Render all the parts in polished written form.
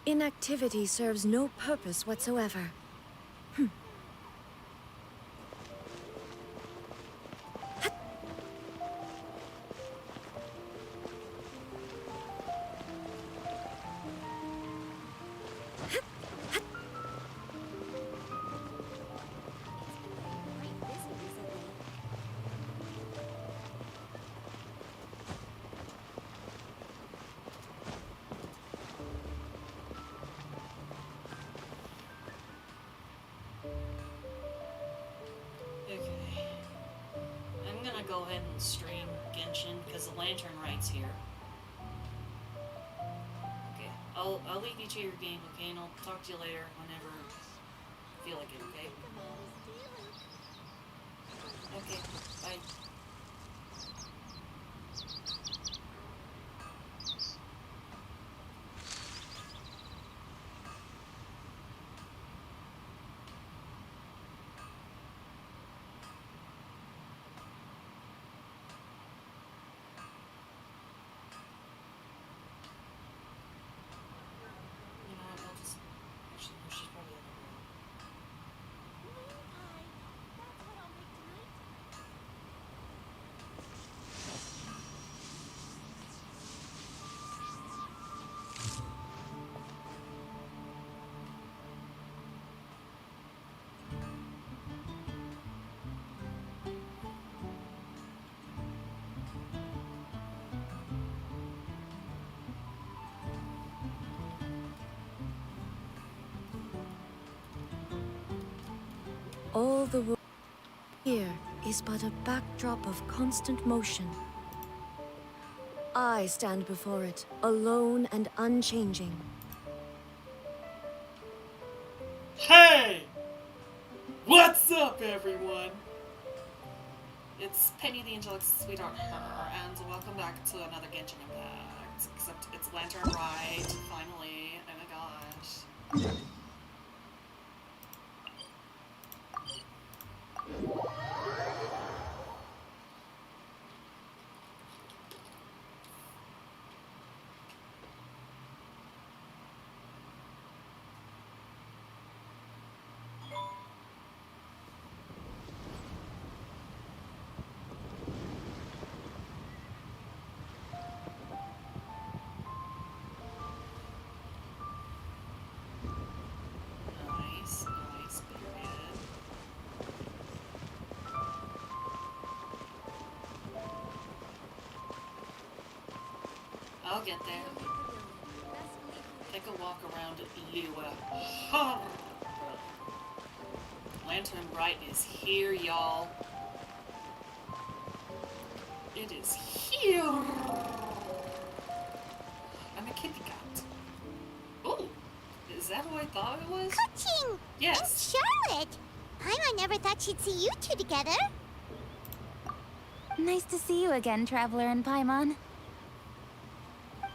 Inactivity serves no purpose whatsoever. Okay. I'm gonna go ahead and stream Genshin because the Lantern Rite's here. Okay. I'll leave you to your game, okay? And I'll talk to you later whenever I feel like it, okay? Okay. Bye. You know what? I'll just... Actually, no, she's probably at the room. All the world here is but a backdrop of constant motion. I stand before it, alone and unchanging. Hey! What's up, everyone? It's Penny the Angelic Sweetheart Her, and welcome back to another Genshin Impact. Except it's Lantern Rite, finally. Oh my gosh. Nice, period. I'll get there. Take a walk around Liyue. Lantern Rite is here, y'all. It is here. I'm a kitty cat. Ooh, is that who I thought it was? Coaching! Yes. And Charlotte! Paimon never thought she'd see you two together. Nice to see you again, Traveler and Paimon.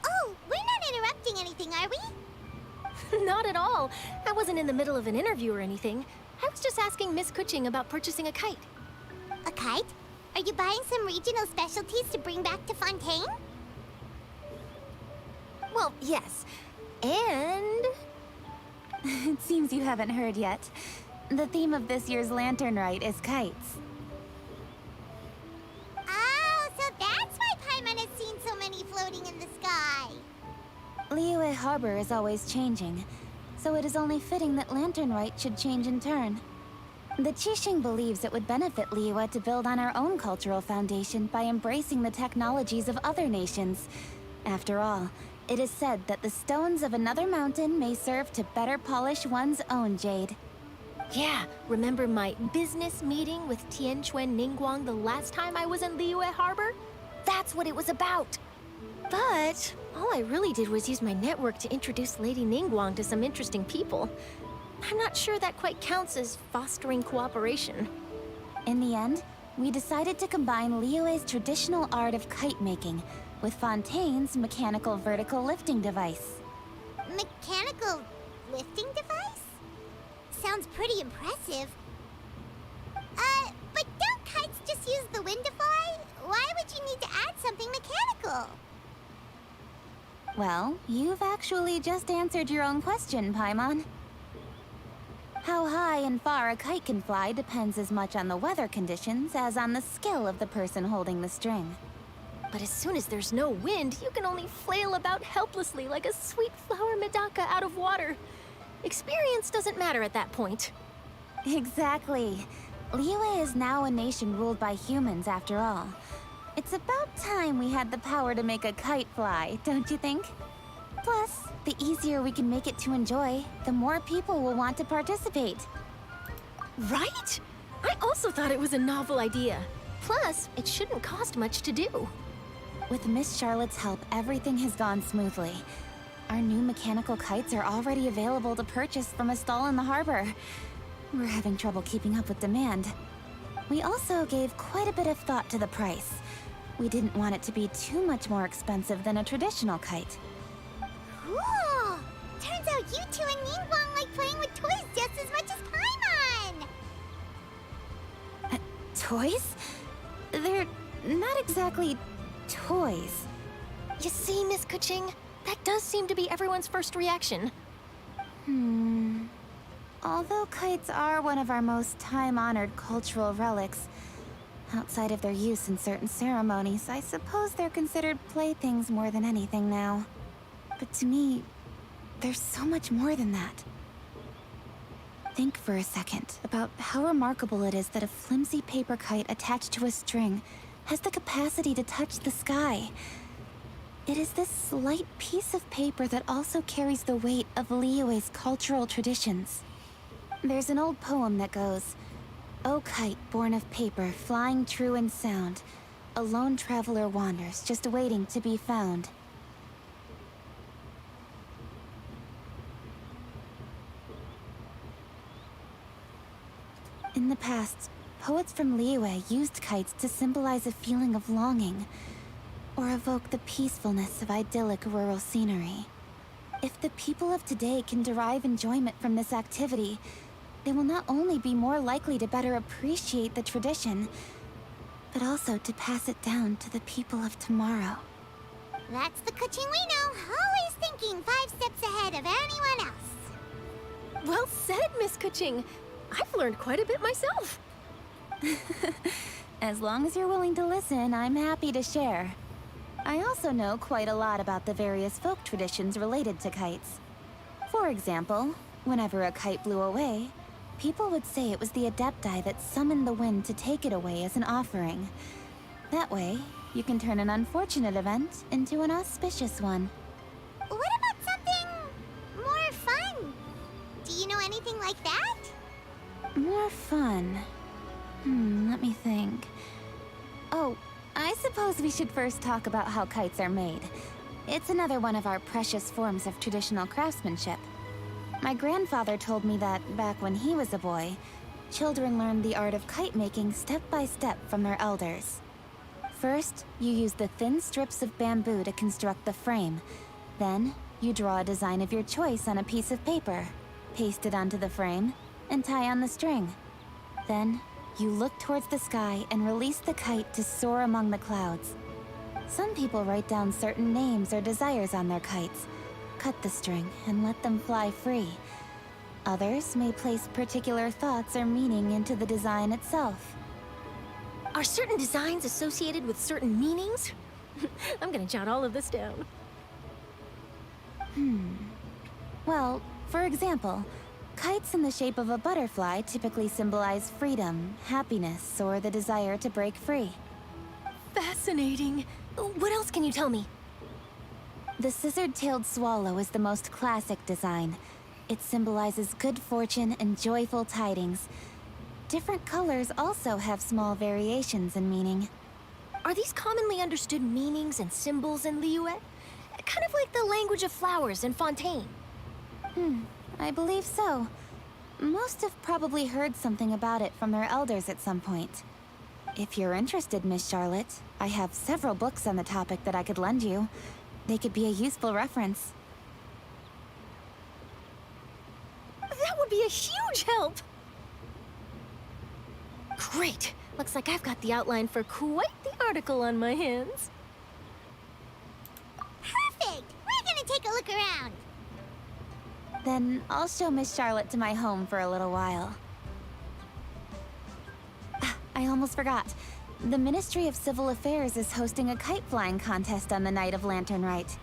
Oh, we're not interrupting anything, are we? Not at all. I wasn't in the middle of an interview or anything. I was just asking Miss Kuching about purchasing a kite. A kite? Are you buying some regional specialties to bring back to Fontaine? Well, yes. And... It seems you haven't heard yet. The theme of this year's Lantern Rite is kites. Oh, so that's why Paimon has seen so many floating in the sky. Liyue Harbor is always changing, so it is only fitting that Lantern Rite should change in turn. The Qixing believes it would benefit Liyue to build on our own cultural foundation by embracing the technologies of other nations. After all, it is said that the stones of another mountain may serve to better polish one's own jade. yeah, remember my business meeting with Tianquan Ningguang the last time I was in Liyue Harbor? That's what it was about. But all I really did was use my network to introduce Lady Ningguang to some interesting people. I'm not sure that quite counts as fostering cooperation. In the end, we decided to combine Liyue's traditional art of kite making with Fontaine's mechanical vertical lifting device. Mechanical lifting device? Sounds pretty impressive. But don't kites just use the wind to fly? Why would you need to add something mechanical? Well, you've actually just answered your own question, Paimon. How high and far a kite can fly depends as much on the weather conditions as on the skill of the person holding the string. But as soon as there's no wind, you can only flail about helplessly like a sweet flower medaka out of water. Experience doesn't matter at that point. Exactly. Liyue is now a nation ruled by humans, after all. It's about time we had the power to make a kite fly, don't you think? Plus, the easier we can make it to enjoy, the more people will want to participate. Right? I also thought it was a novel idea. Plus, it shouldn't cost much to do. With Miss Charlotte's help, everything has gone smoothly. Our new mechanical kites are already available to purchase from a stall in the harbor. We're having trouble keeping up with demand. We also gave quite a bit of thought to the price. We didn't want it to be too much more expensive than a traditional kite. Cool! Turns out you two and Ningguang like playing with toys just as much as Paimon! Toys? They're not exactly toys. You see, Miss Kuching? That does seem to be everyone's first reaction. Although kites are one of our most time-honored cultural relics, outside of their use in certain ceremonies, I suppose they're considered playthings more than anything now. But to me, there's so much more than that. Think for a second about how remarkable it is that a flimsy paper kite attached to a string has the capacity to touch the sky. It is this slight piece of paper that also carries the weight of Liyue's cultural traditions. There's an old poem that goes, "O kite born of paper, flying true in sound, a lone traveler wanders, just waiting to be found." In the past, poets from Liyue used kites to symbolize a feeling of longing, or evoke the peacefulness of idyllic rural scenery. If the people of today can derive enjoyment from this activity, they will not only be more likely to better appreciate the tradition, but also to pass it down to the people of tomorrow. That's the Kuching we know, always thinking 5 steps ahead of anyone else. Well said, Miss Kuching. I've learned quite a bit myself. As long as you're willing to listen, I'm happy to share. I also know quite a lot about the various folk traditions related to kites. For example, whenever a kite blew away, people would say it was the Adepti that summoned the wind to take it away as an offering. That way, you can turn an unfortunate event into an auspicious one. What about something more fun? Do you know anything like that? More fun. Let me think. Oh, I suppose we should first talk about how kites are made. It's another one of our precious forms of traditional craftsmanship. My grandfather told me that, back when he was a boy, children learned the art of kite making step by step from their elders. First, you use the thin strips of bamboo to construct the frame. Then, you draw a design of your choice on a piece of paper, paste it onto the frame, and tie on the string. Then, you look towards the sky and release the kite to soar among the clouds. Some people write down certain names or desires on their kites, cut the string, and let them fly free. Others may place particular thoughts or meaning into the design itself. Are certain designs associated with certain meanings? I'm gonna jot all of this down. Well, for example, kites in the shape of a butterfly typically symbolize freedom, happiness, or the desire to break free. Fascinating. What else can you tell me? The scissored-tailed swallow is the most classic design. It symbolizes good fortune and joyful tidings. Different colors also have small variations in meaning. Are these commonly understood meanings and symbols in Liyue? Kind of like the language of flowers in Fontaine. I believe so. Most have probably heard something about it from their elders at some point. If you're interested, Miss Charlotte, I have several books on the topic that I could lend you. They could be a useful reference. That would be a huge help! Great! Looks like I've got the outline for quite the article on my hands. Perfect! We're Then I'll show Miss Charlotte to my home for a little while. I almost forgot. The Ministry of Civil Affairs is hosting a kite flying contest on the night of Lantern Rite.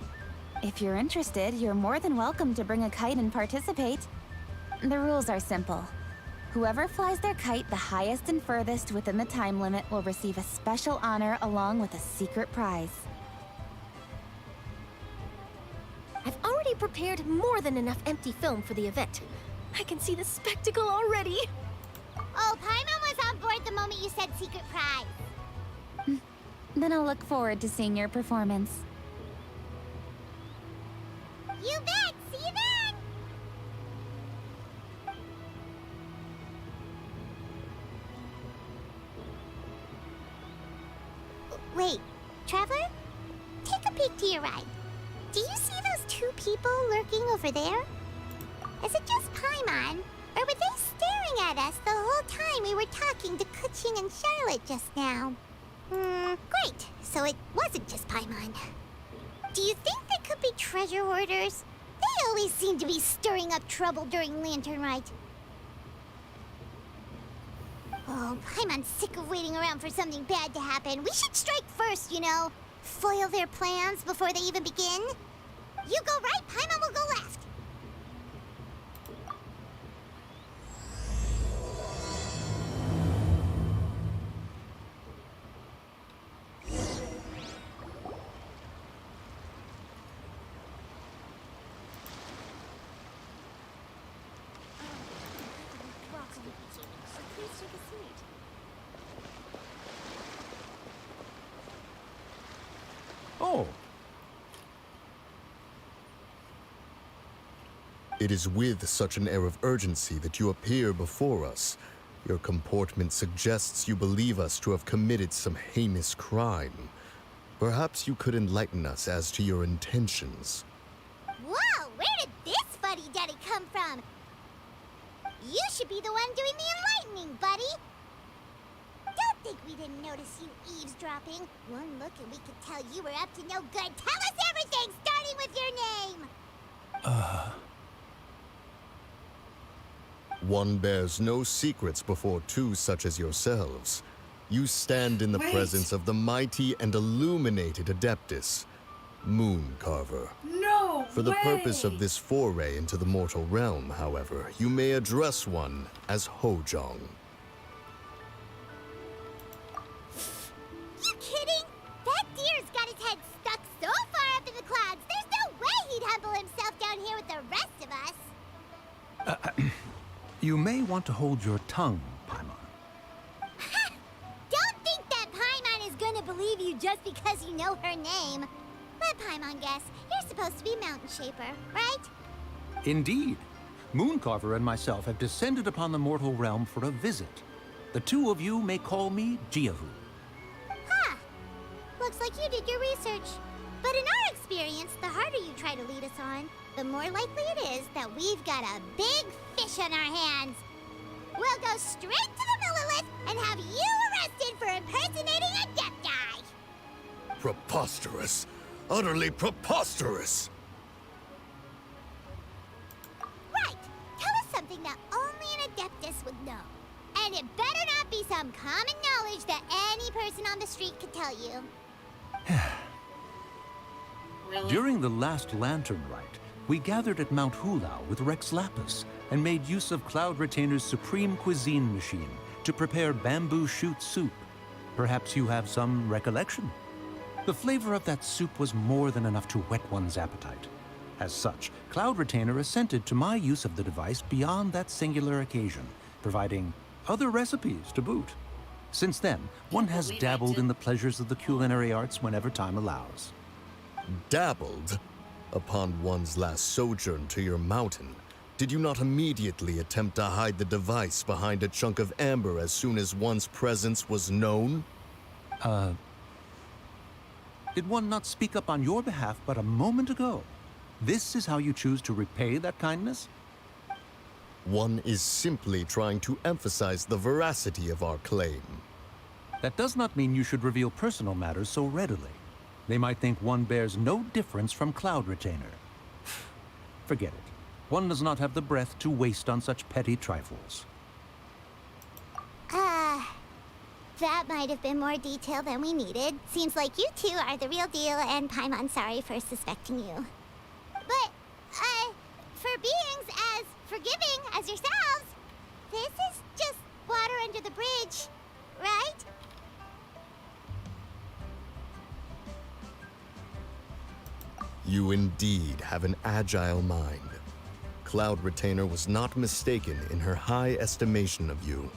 If you're interested, you're more than welcome to bring a kite and participate. The rules are simple. Whoever flies their kite the highest and furthest within the time limit will receive a special honor along with a secret prize. I've already prepared more than enough empty film for the event. I can see the spectacle already. Oh, Paimon was on board the moment you said secret prize. Then I'll look forward to seeing your performance. You bet! See you then! Wait, Traveler? Take a peek to your right. Do you see those two people lurking over there? Is it just Paimon? Or were they staring at us the whole time we were talking to Kuching and Charlotte just now? Great. So it wasn't just Paimon. Do you think they could be treasure hoarders? They always seem to be stirring up trouble during Lantern Rite. Oh, Paimon's sick of waiting around for something bad to happen. We should strike first, you know. Foil their plans before they even begin. You go right, Paimon will go left. Oh. It is with such an air of urgency that you appear before us. Your comportment suggests you believe us to have committed some heinous crime. Perhaps you could enlighten us as to your intentions. Whoa, where did this fuddy-duddy come from? You should be the one doing the enlightening, buddy. Don't think we didn't notice you eavesdropping. One look and we could tell you were up to no good. Tell us everything, starting with your name. One bears no secrets before two such as yourselves. You stand in the Wait. presence of the mighty and illuminated Adeptus, Mooncarver. No For the purpose of way! this foray into the mortal realm, however, you may address one as Hojong. You kidding? That deer's got his head stuck so far up in the clouds, there's no way he'd humble himself down here with the rest of us. You may want to hold your tongue, Paimon. Don't think that Paimon is gonna believe you just because you know her name. Let Paimon guess, you're supposed to be Mountain Shaper, right? Indeed. Mooncarver and myself have descended upon the mortal realm for a visit. The two of you may call me Jiahu. Huh. Looks like you did your research. But in our experience, the harder you try to lead us on, the more likely it is that we've got a big fish on our hands. We'll go straight to the Millilith and have you arrested for impersonating a Adepti. Preposterous! Utterly preposterous! Right. Tell us something that only an Adeptus would know. And it better not be some common knowledge that any person on the street could tell you. Really? During the last Lantern Rite, we gathered at Mount Hulao with Rex Lapis and made use of Cloud Retainer's supreme cuisine machine to prepare bamboo shoot soup. Perhaps you have some recollection? The flavor of that soup was more than enough to whet one's appetite. As such, Cloud Retainer assented to my use of the device beyond that singular occasion, providing other recipes to boot. Since then, one has believe I dabbled did. in the pleasures of the culinary arts whenever time allows. Dabbled? Upon one's last sojourn to your mountain, did you not immediately attempt to hide the device behind a chunk of amber as soon as one's presence was known? Did one not speak up on your behalf but a moment ago? This is how you choose to repay that kindness? One is simply trying to emphasize the veracity of our claim. That does not mean you should reveal personal matters so readily. They might think one bears no difference from Cloud Retainer. Forget it. One does not have the breath to waste on such petty trifles. That might have been more detail than we needed. Seems like you two are the real deal, and Paimon sorry for suspecting you. But, for beings as forgiving as yourselves, this is just water under the bridge, right? You indeed have an agile mind. Cloud Retainer was not mistaken in her high estimation of you.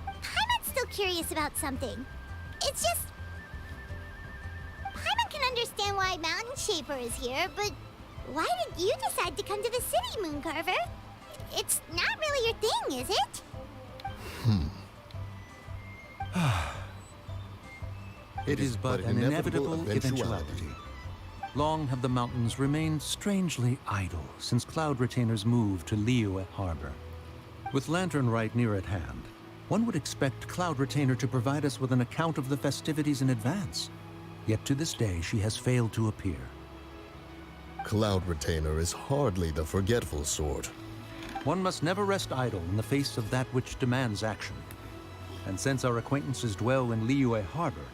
Paimon's still curious about something. It's just... Paimon can understand why Mountain Shaper is here, but why did you decide to come to the city, Mooncarver? It's not really your thing, is it? It is but an inevitable eventuality. Long have the mountains remained strangely idle since Cloud Retainer's move to Liyue Harbor. With Lantern Rite near at hand, one would expect Cloud Retainer to provide us with an account of the festivities in advance. Yet to this day, she has failed to appear. Cloud Retainer is hardly the forgetful sort. One must never rest idle in the face of that which demands action. And since our acquaintances dwell in Liyue Harbor,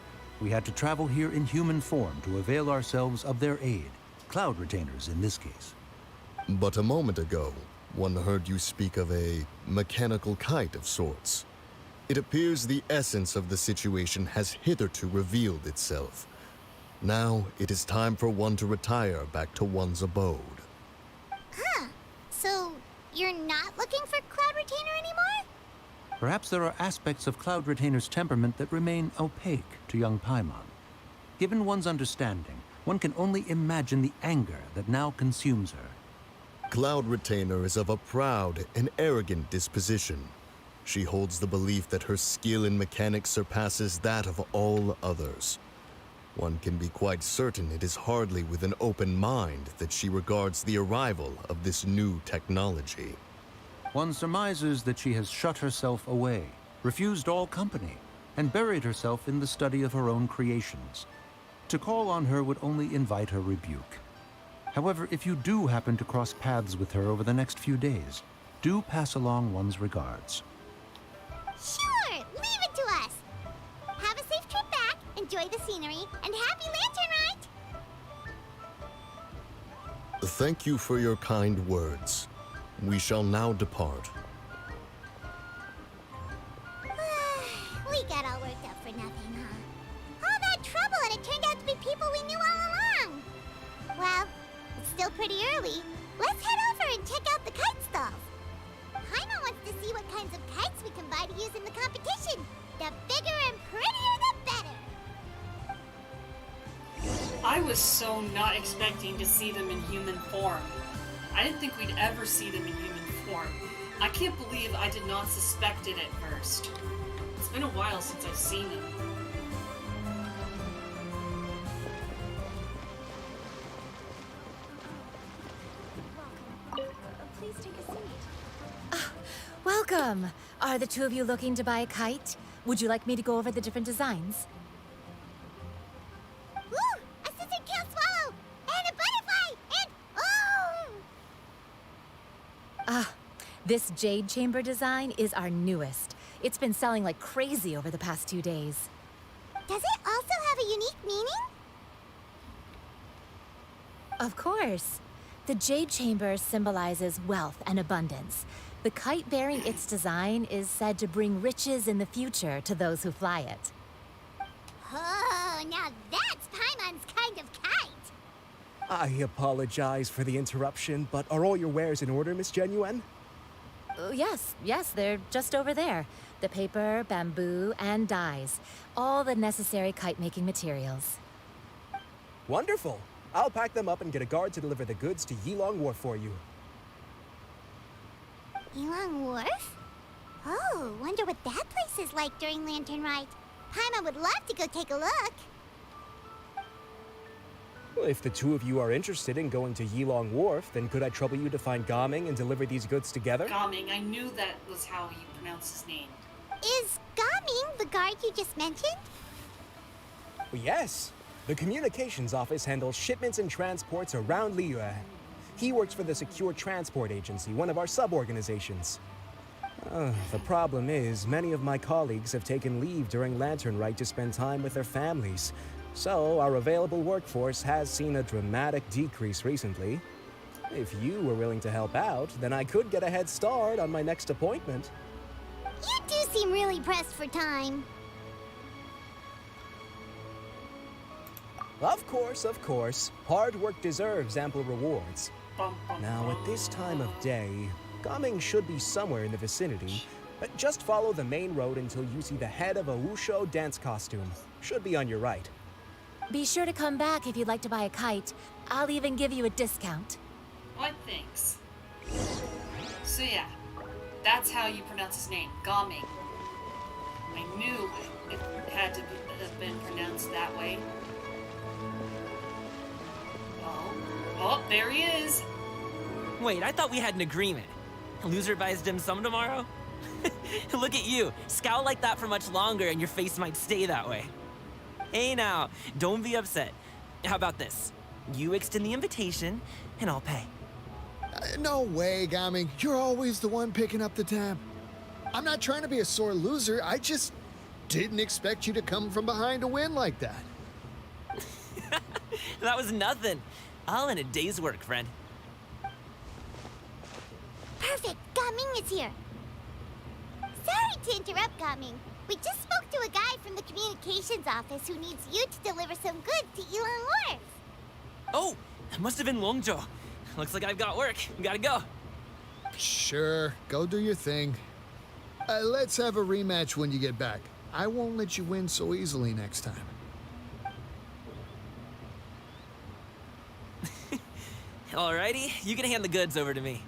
we had to travel here in human form to avail ourselves of their aid, Cloud Retainers in this case. But a moment ago, one heard you speak of a mechanical kite of sorts. It appears the essence of the situation has hitherto revealed itself. Now it is time for one to retire back to one's abode. Huh. So, you're not looking for Cloud Retainer anymore? Perhaps there are aspects of Cloud Retainer's temperament that remain opaque to young Paimon. Given one's understanding, one can only imagine the anger that now consumes her. Cloud Retainer is of a proud and arrogant disposition. She holds the belief that her skill in mechanics surpasses that of all others. One can be quite certain it is hardly with an open mind that she regards the arrival of this new technology. One surmises that she has shut herself away, refused all company, and buried herself in the study of her own creations. To call on her would only invite her rebuke. However, if you do happen to cross paths with her over the next few days, do pass along one's regards. Sure! Leave it to us! Have a safe trip back, enjoy the scenery, and happy Lantern Rite! Thank you for your kind words. We shall now depart. We got all worked up for nothing, huh? All that trouble and it turned out to be people we knew all along! Well, it's still pretty early. Let's head over and check out the kite stalls. Paimon wants to see what kinds of kites we can buy to use in the competition. The bigger and prettier, the better! I was so not expecting to see them in human form. I didn't think we'd ever see them in human form. I can't believe I did not suspect it at first. It's been a while since I've seen them. Please take a seat. Welcome. Are the two of you looking to buy a kite? Would you like me to go over the different designs? Ooh! A scissor kill swallow! And a butterfly! And oh! This Jade Chamber design is our newest. It's been selling like crazy over the past 2 days. Does it also have a unique meaning? Of course. The Jade Chamber symbolizes wealth and abundance. The kite bearing its design is said to bring riches in the future to those who fly it. Oh, now that's Paimon's kind of kite! I apologize for the interruption, but are all your wares in order, Miss Genuine? Yes, they're just over there. The paper, bamboo, and dyes. All the necessary kite-making materials. Wonderful. I'll pack them up and get a guard to deliver the goods to Yilong Wharf for you. Yilong Wharf? Oh, wonder what that place is like during Lantern Rite. Paimon would love to go take a look. Well, if the two of you are interested in going to Yilong Wharf, then could I trouble you to find Gaming and deliver these goods together? Gaming, I knew that was how you pronounce his name. Is Gaming the guard you just mentioned? Well, yes. The communications office handles shipments and transports around Liyue. He works for the Secure Transport Agency, one of our sub-organizations. The problem is, many of my colleagues have taken leave during Lantern Rite to spend time with their families. So, our available workforce has seen a dramatic decrease recently. If you were willing to help out, then I could get a head start on my next appointment. You do seem really pressed for time. Of course, of course. Hard work deserves ample rewards. Bum, bum, Now, at this time of day, Gaming should be somewhere in the vicinity. Just follow the main road until you see the head of a Wushu dance costume. Should be on your right. Be sure to come back if you'd like to buy a kite. I'll even give you a discount. What thanks? So yeah, that's how you pronounce his name, Gaming. I knew it had to have been pronounced that way. Oh, there he is. Wait, I thought we had an agreement. Loser buys dim sum tomorrow? Look at you. Scowl like that for much longer and your face might stay that way. Hey now, don't be upset. How about this? You extend the invitation, and I'll pay. No way, Gaming. You're always the one picking up the tab. I'm not trying to be a sore loser. I just didn't expect you to come from behind to win like that. That was nothing. All in a day's work, friend. Perfect, Gaming is here. Sorry to interrupt, Gaming. We just spoke to a guy from the communications office who needs you to deliver some goods to Yilong Wharf. Oh, it must have been Longzhou. Looks like I've got work. Gotta go. Sure, go do your thing. Let's have a rematch when you get back. I won't let you win so easily next time. Alrighty, you can hand the goods over to me.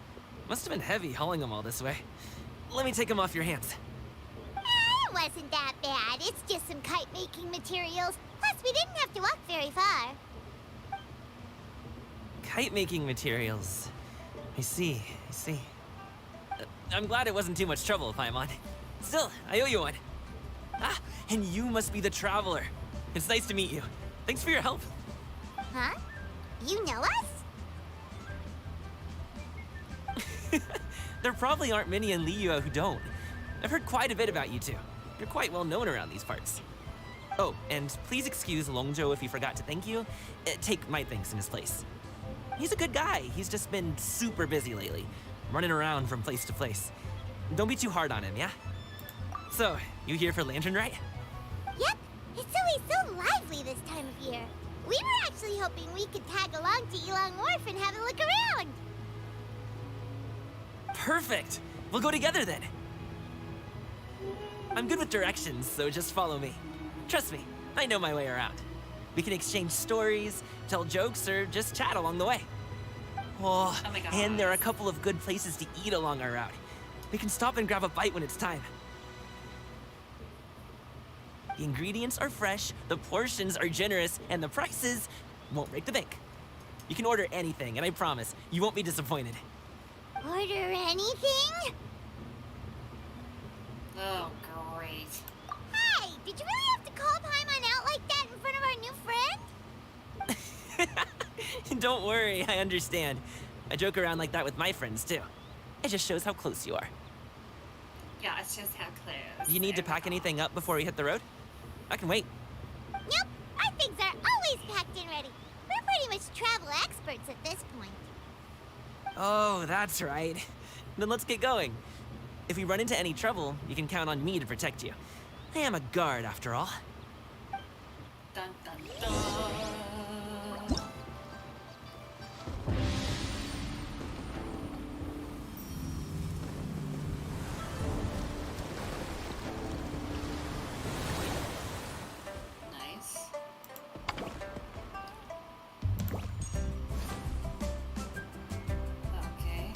Must have been heavy hauling them all this way. Let me take them off your hands. It wasn't that bad. It's just some kite-making materials. Plus, we didn't have to walk very far. Kite-making materials. I see. I'm glad it wasn't too much trouble, Paimon. Still, I owe you one. Ah, and you must be the traveler. It's nice to meet you. Thanks for your help. Huh? You know us? There probably aren't many in Liyue who don't. I've heard quite a bit about you two. You're quite well known around these parts. Oh, and please excuse Longzhou if he forgot to thank you. Take my thanks in his place. He's a good guy. He's just been super busy lately, running around from place to place. Don't be too hard on him, yeah? So, you here for Lantern Rite? Yep. It's always so lively this time of year. We were actually hoping we could tag along to Yilong Wharf and have a look around. Perfect! We'll go together then. I'm good with directions, so just follow me. Trust me, I know my way around. We can exchange stories, tell jokes, or just chat along the way. Oh, Oh my God. and there are a couple of good places to eat along our route. We can stop and grab a bite when it's time. The ingredients are fresh, the portions are generous, and the prices won't break the bank. You can order anything, and I promise, you won't be disappointed. Order anything? Oh, great. Hey, did you really have to call Paimon out like that in front of our new friend? Don't worry, I understand. I joke around like that with my friends, too. It just shows how close you are. Yeah, it's just how close. You need to pack anything up before we hit the road? I can wait. Nope, our things are always packed and ready. We're pretty much travel experts at this point. Oh, that's right. Then let's get going. If we run into any trouble, you can count on me to protect you. I am a guard, after all. Dun, dun, dun. Nice. Okay.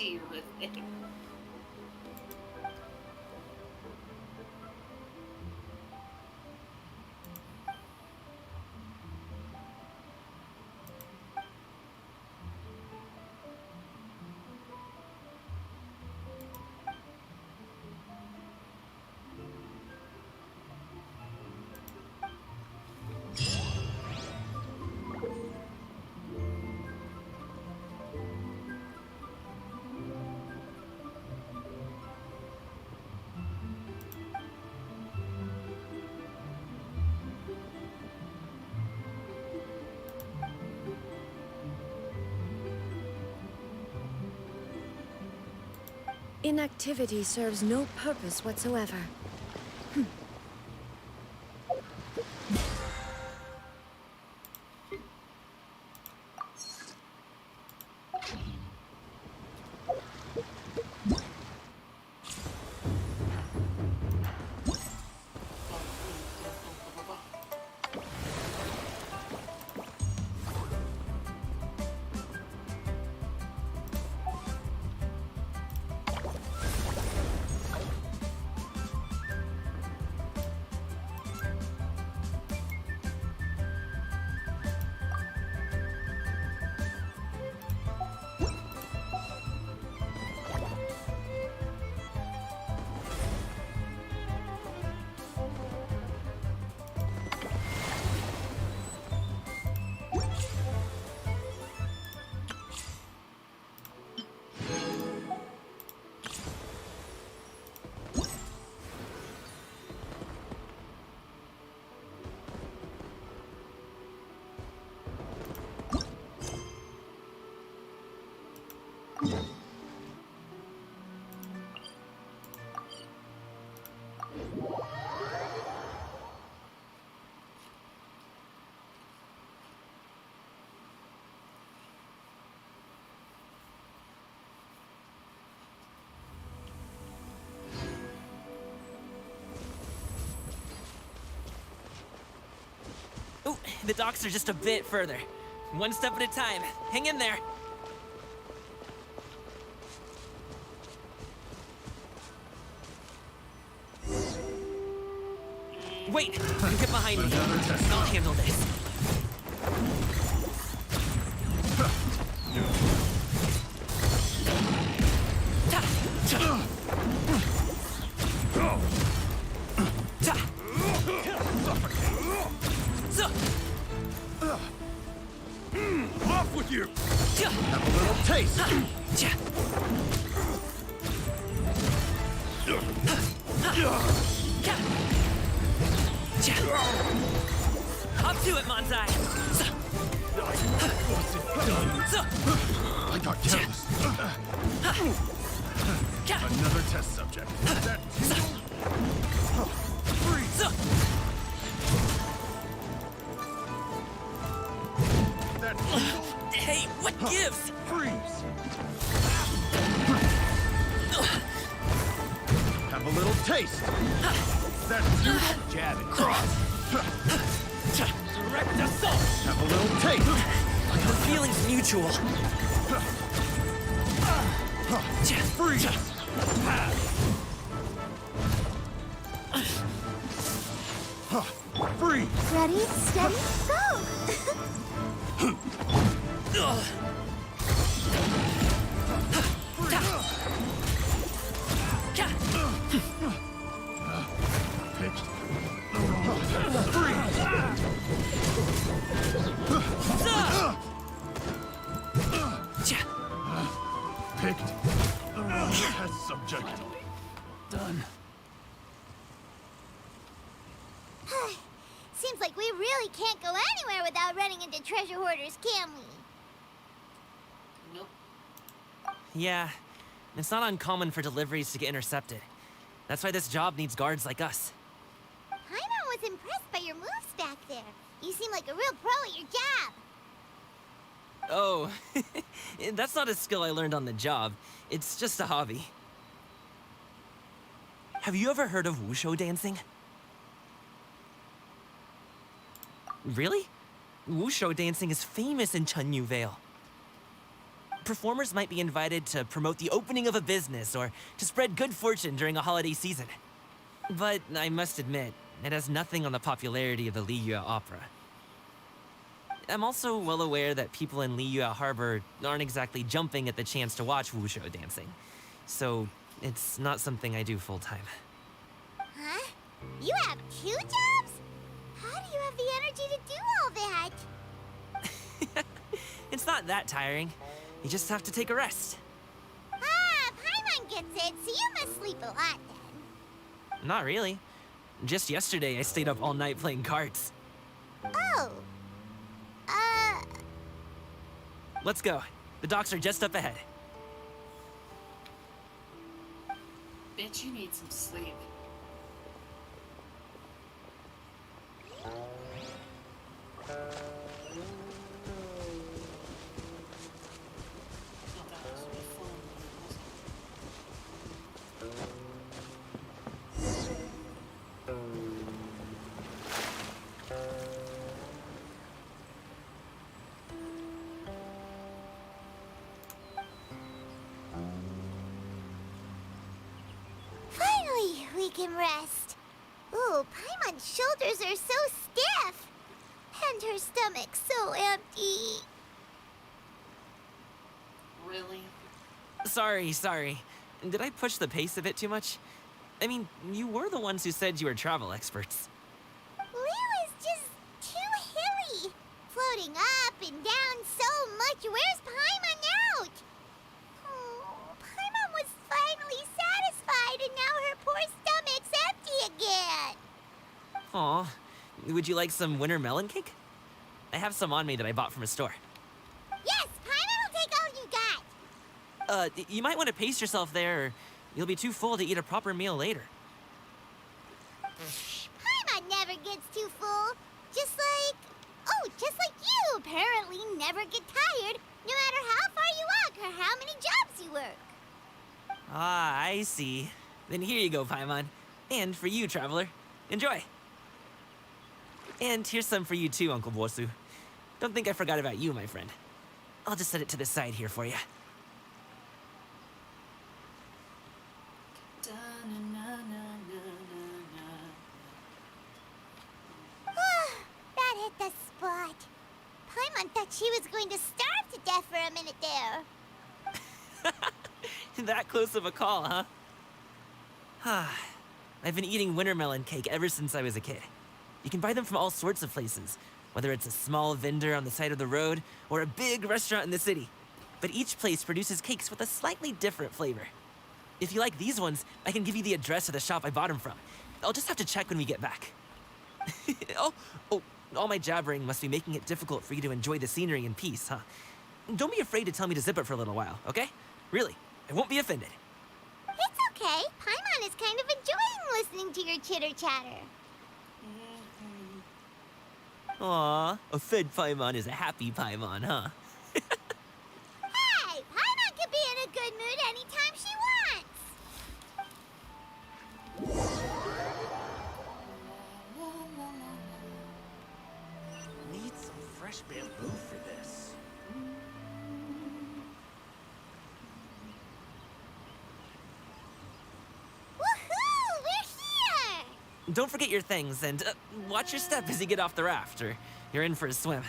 cheer with him. Inactivity serves no purpose whatsoever. Ooh, the docks are just a bit further. One step at a time. Hang in there. Wait, you get behind me. I'll handle this. Off with you! Have a little taste! Up to it, Manzai! What's it done? I got careless. Another test subject. That freeze! That Hey, what gives? freeze! Have a little taste. That jab and cross. Direct assault! Have a little taste. The feeling's mutual. Freeze! Freeze! Ready, steady, go! Pitched. Picked the wrong test subject. Done. Seems like we really can't go anywhere without running into treasure hoarders, can we? Nope. Yeah, it's not uncommon for deliveries to get intercepted. That's why this job needs guards like us. Paimon was impressed by your moves back there. You seem like a real pro at your job. Oh, that's not a skill I learned on the job. It's just a hobby. Have you ever heard of wushu dancing? Really? Wushu dancing is famous in Chunyu Vale. Performers might be invited to promote the opening of a business or to spread good fortune during a holiday season. But I must admit, it has nothing on the popularity of the Liyue Opera. I'm also well aware that people in Liyue Harbor aren't exactly jumping at the chance to watch wushou dancing. So it's not something I do full-time. Huh? You have 2 jobs? How do you have the energy to do all that? It's not that tiring. You just have to take a rest. Ah, Paimon gets it, so you must sleep a lot then. Not really. Just yesterday, I stayed up all night playing cards. Oh. Let's go. The docks are just up ahead. Bitch, you need some sleep. Oh, that was really fun. Finally, we can rest. Ooh, Paimon's shoulders are so stiff. And her stomach so empty. Really? Sorry. Did I push the pace a bit too much? I mean, you were the ones who said you were travel experts. Liu is just too hilly. Floating up and down so much. Where's Paimon out? Oh, Paimon was finally satisfied and now her poor stomach's empty again. Aw, would you like some winter melon cake? I have some on me that I bought from a store. Yes, Paimon will take all you got. You might want to pace yourself there, or you'll be too full to eat a proper meal later. Paimon never gets too full. Just like you apparently never get tired, no matter how far you walk or how many jobs you work. Ah, I see. Then here you go, Paimon. And for you, traveler. Enjoy. And here's some for you too, Uncle Bosu. Don't think I forgot about you, my friend. I'll just set it to the side here for you. That hit the spot. Paimon thought she was going to starve to death for a minute there. That close of a call, huh? I've been eating winter melon cake ever since I was a kid. You can buy them from all sorts of places, whether it's a small vendor on the side of the road or a big restaurant in the city. But each place produces cakes with a slightly different flavor. If you like these ones, I can give you the address of the shop I bought them from. I'll just have to check when we get back. Oh, all my jabbering must be making it difficult for you to enjoy the scenery in peace, huh? Don't be afraid to tell me to zip it for a little while, okay? Really, I won't be offended. It's okay. Paimon is kind of enjoying listening to your chitter-chatter. Aw, a fed Paimon is a happy Paimon, huh? Hey, Paimon can be in a good mood anytime she wants. Need some fresh bamboo for this. Woohoo! We're here! Don't forget your things, and watch your step as you get off the raft, or you're in for a swim.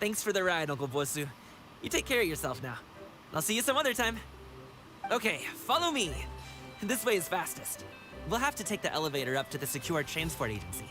Thanks for the ride, Uncle Bosu. You take care of yourself now. I'll see you some other time. Okay, follow me. This way is fastest. We'll have to take the elevator up to the secure transport agency.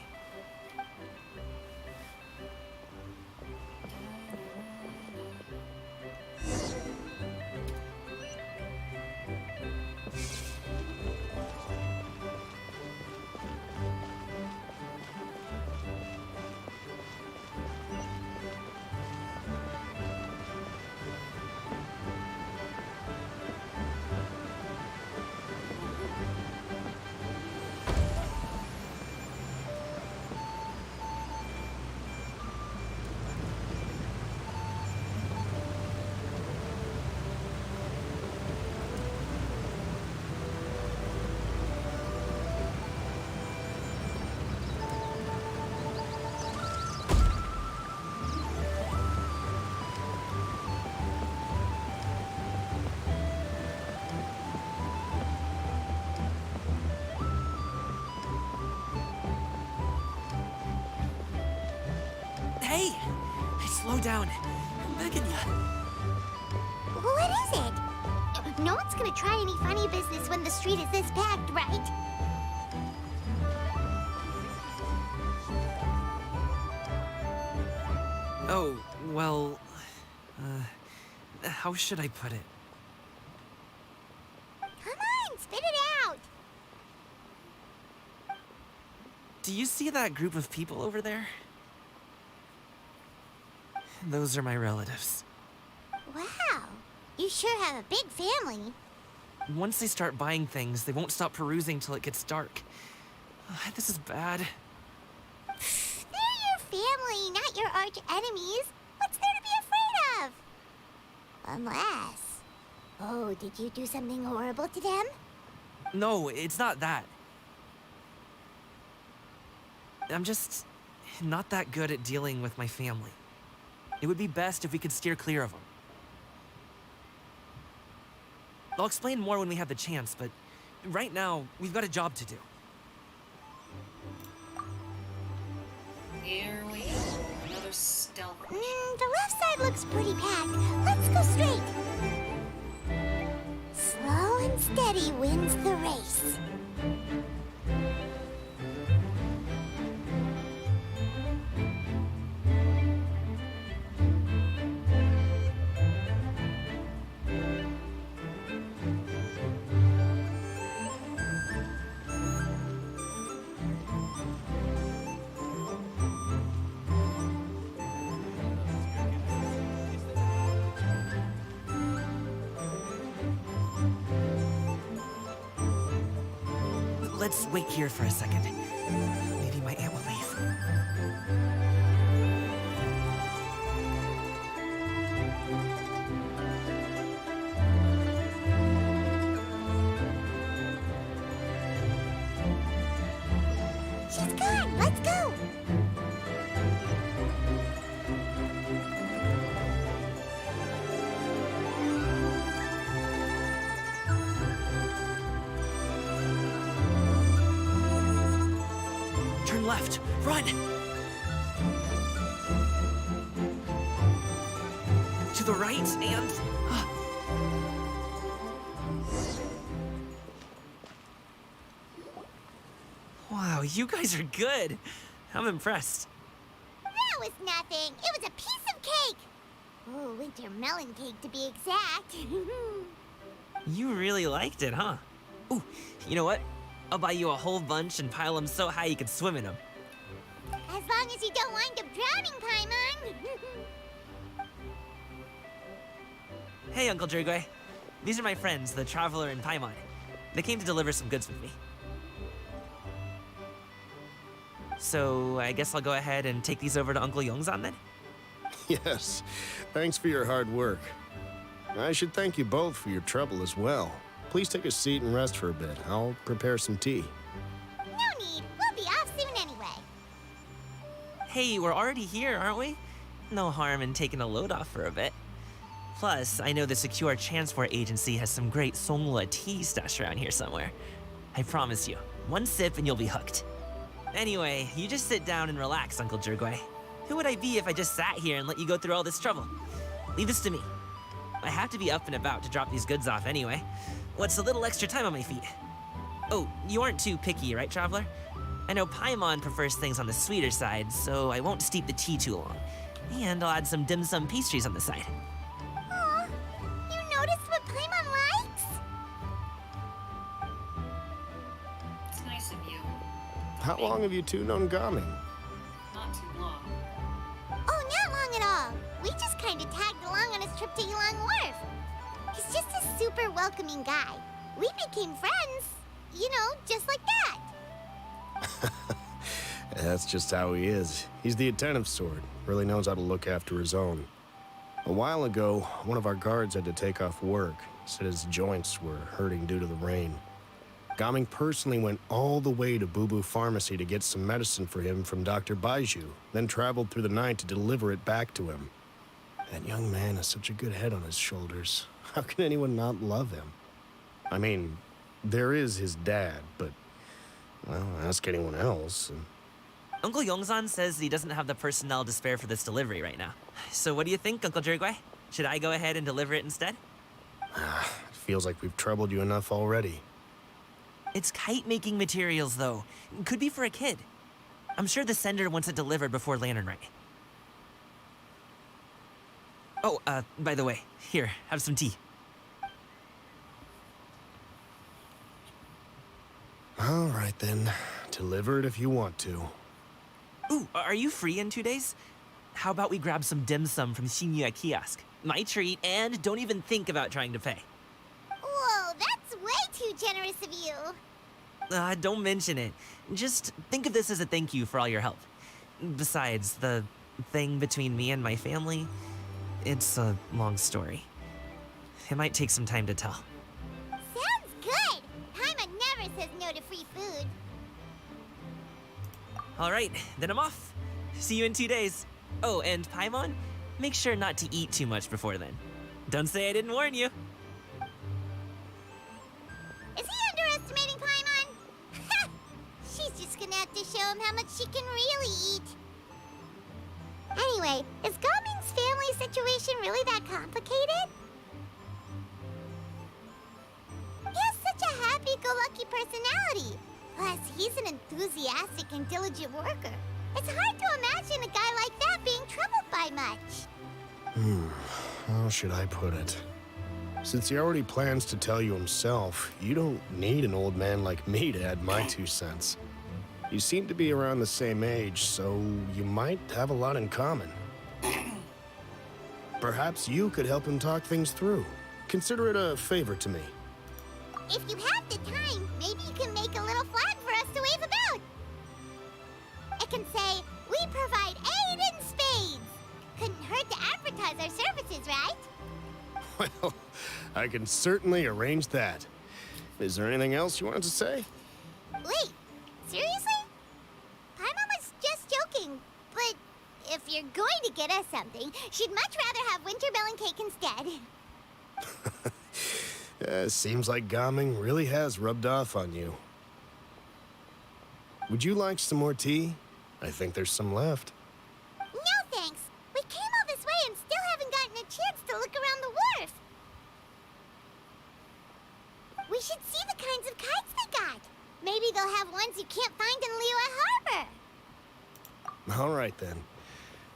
Hey! Slow down. I'm begging you. What is it? No one's gonna try any funny business when the street is this packed, right? Oh, well... how should I put it? Come on, spit it out! Do you see that group of people over there? Those are my relatives. Wow, you sure have a big family. Once they start buying things, they won't stop perusing till it gets dark. This is bad. They're your family, not your arch enemies. What's there to be afraid of? Unless... Oh, did you do something horrible to them? No, it's not that. I'm just not that good at dealing with my family. It would be best if we could steer clear of them. I'll explain more when we have the chance, but right now, we've got a job to do. Here we go. Another stealth. The left side looks pretty packed. Let's go straight. Slow and steady wins the race. Let's wait here for a second. Maybe my aunt will leave. She's gone. Let's go. Turn left. Run! To the right and... Wow, you guys are good. I'm impressed. That was nothing. It was a piece of cake. Oh, winter melon cake to be exact. You really liked it, huh? Ooh, you know what? I'll buy you a whole bunch and pile them so high you could swim in them. As long as you don't wind up drowning, Paimon. Hey, Uncle Jergway. These are my friends, the Traveler and Paimon. They came to deliver some goods with me. So, I guess I'll go ahead and take these over to Uncle Yongzan then? Yes, thanks for your hard work. I should thank you both for your trouble as well. Please take a seat and rest for a bit. I'll prepare some tea. No need. We'll be off soon anyway. Hey, we're already here, aren't we? No harm in taking a load off for a bit. Plus, I know the Secure Transport Agency has some great Songhua tea stashed around here somewhere. I promise you, one sip and you'll be hooked. Anyway, you just sit down and relax, Uncle Jergway. Who would I be if I just sat here and let you go through all this trouble? Leave this to me. I have to be up and about to drop these goods off anyway. What's a little extra time on my feet? Oh, you aren't too picky, right, Traveler? I know Paimon prefers things on the sweeter side, so I won't steep the tea too long. And I'll add some dim sum pastries on the side. Aw, you noticed what Paimon likes? It's nice of you. How long have you two known Gaming? Not too long. Oh, not long at all. We just kind of tagged along on his trip to Yulong Wharf. He's just a super welcoming guy. We became friends, you know, just like that. That's just how he is. He's the attentive sort. Really knows how to look after his own. A while ago, one of our guards had to take off work. Said his joints were hurting due to the rain. Gaming personally went all the way to Boo Boo Pharmacy to get some medicine for him from Dr. Baiju, then traveled through the night to deliver it back to him. That young man has such a good head on his shoulders. How can anyone not love him? I mean, there is his dad, but, well, ask anyone else. And Uncle Yongsan says he doesn't have the personnel to spare for this delivery right now. So what do you think, Uncle Jirgui? Should I go ahead and deliver it instead? It feels like we've troubled you enough already. It's kite-making materials, though. Could be for a kid. I'm sure the sender wants it delivered before Lantern Rite. Oh, by the way, here, have some tea. All right, then. Deliver it if you want to. Ooh, are you free in 2 days? How about we grab some dim sum from Shinya Kiosk? My treat, and don't even think about trying to pay. Whoa, that's way too generous of you. Don't mention it. Just think of this as a thank you for all your help. Besides, the thing between me and my family, it's a long story. It might take some time to tell. Sounds good. Paimon never says no to free food. All right, then I'm off. See you in 2 days. Oh, and Paimon, make sure not to eat too much before then. Don't say I didn't warn you. Is he underestimating Paimon? She's just gonna have to show him how much she can really eat. Anyway, is Gaming's family situation really that complicated? He has such a happy-go-lucky personality. Plus, he's an enthusiastic and diligent worker. It's hard to imagine a guy like that being troubled by much. How should I put it? Since he already plans to tell you himself, you don't need an old man like me to add my 2 cents. You seem to be around the same age, so you might have a lot in common. Perhaps you could help him talk things through. Consider it a favor to me. If you have the time, maybe you can make a little flag for us to wave about. It can say, "We provide aid in spades." Couldn't hurt to advertise our services, right? Well, I can certainly arrange that. Is there anything else you wanted to say? Wait, seriously? Paimon was just joking, but if you're going to get us something, she'd much rather have wintermelon cake instead. Seems like Gaming really has rubbed off on you. Would you like some more tea? I think there's some left. No thanks. We came all this way and still haven't gotten a chance to look around the wharf. We should see the kinds of kites they got. Maybe they'll have ones you can't find in Liyue Harbor. All right, then.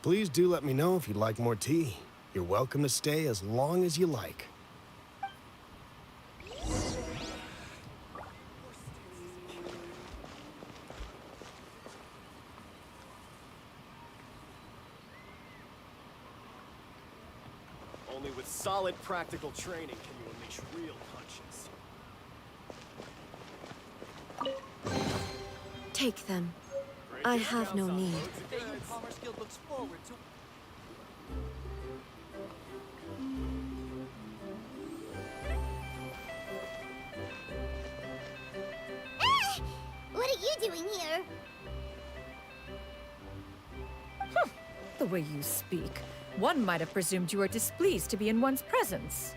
Please do let me know if you'd like more tea. You're welcome to stay as long as you like. Only with solid practical training can you unleash real punches. Take them. I have no need. What are you doing here? The way you speak, one might have presumed you were displeased to be in one's presence.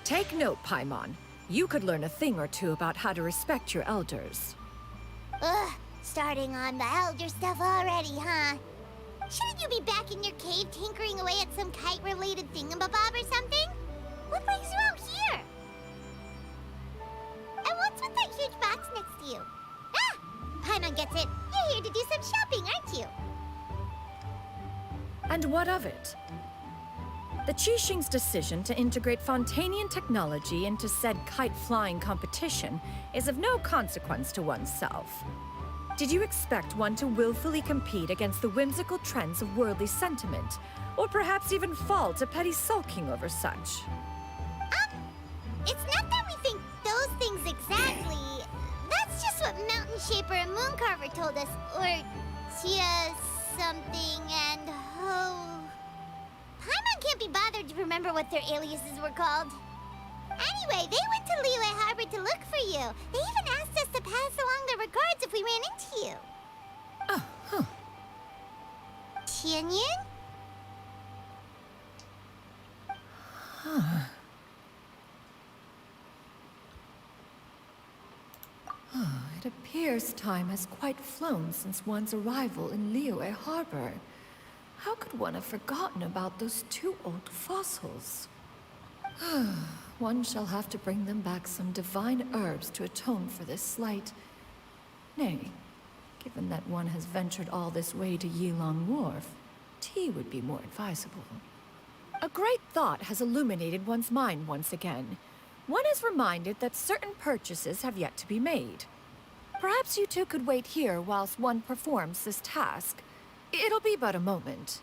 Take note, Paimon. You could learn a thing or two about how to respect your elders. Ugh, starting on the elder stuff already, huh? Shouldn't you be back in your cave tinkering away at some kite-related thingamabob or something? What brings you out here? And what's with that huge box next to you? Ah! Paimon gets it. You're here to do some shopping, aren't you? And what of it? The Qixing's decision to integrate Fontanian technology into said kite-flying competition is of no consequence to oneself. Did you expect one to willfully compete against the whimsical trends of worldly sentiment, or perhaps even fall to petty sulking over such? It's not that we think those things exactly. That's just what Mountain Shaper and Mooncarver told us, or Tia something and Ho... Paimon can't be bothered to remember what their aliases were called. Anyway, they went to Liyue Harbor to look for you. They even asked us to pass along their regards if we ran into you. Oh, huh. Tianyan? It appears time has quite flown since one's arrival in Liyue Harbor. How could one have forgotten about those two old fossils? One shall have to bring them back some divine herbs to atone for this slight. Nay, given that one has ventured all this way to Yilong Wharf, tea would be more advisable. A great thought has illuminated one's mind once again. One is reminded that certain purchases have yet to be made. Perhaps you two could wait here whilst one performs this task. It'll be but a moment.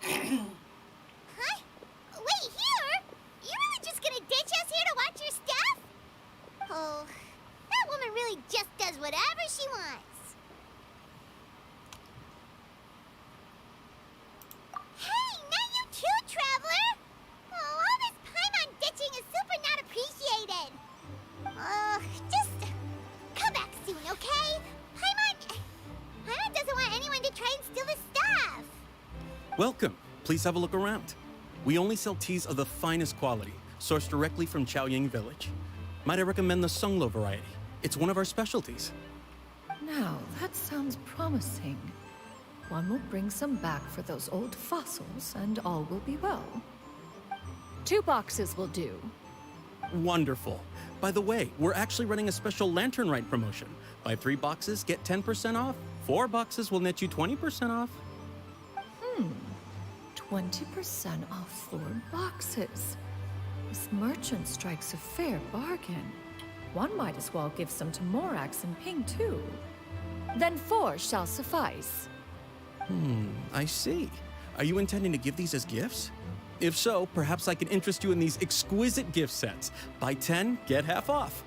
Huh? Wait, here? You really just gonna ditch us here to watch your stuff? Oh, that woman really just does whatever she wants. Hey, not you too, Traveler! Oh, all this Paimon ditching is super not appreciated. Just come back soon, okay? Paimon doesn't want anyone to try and steal his stuff. Welcome. Please have a look around. We only sell teas of the finest quality, sourced directly from Chaoying Village. Might I recommend the Sunglo variety? It's one of our specialties. Now, that sounds promising. One will bring some back for those old fossils, and all will be well. 2 boxes will do. Wonderful. By the way, we're actually running a special Lantern Rite promotion. Buy 3 boxes, get 10% off. 4 boxes will net you 20% off. 20% off 4 boxes. This merchant strikes a fair bargain. One might as well give some to Morax and Ping, too. Then 4 shall suffice. I see. Are you intending to give these as gifts? If so, perhaps I can interest you in these exquisite gift sets. Buy 10, get half off.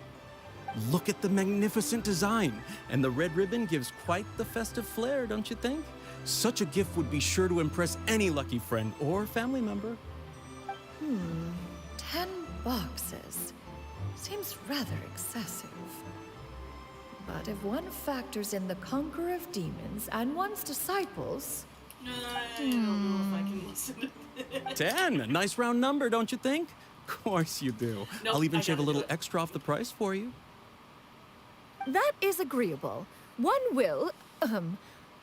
Look at the magnificent design, and the red ribbon gives quite the festive flair, don't you think? Such a gift would be sure to impress any lucky friend or family member. 10 boxes. Seems rather excessive. But if one factors in the Conqueror of Demons and one's disciples... I don't know if I can listen to this. 10, a nice round number, don't you think? Of course you do. Nope, I'll even I shave a gotta little do it. extra off the price for you. That is agreeable. One will...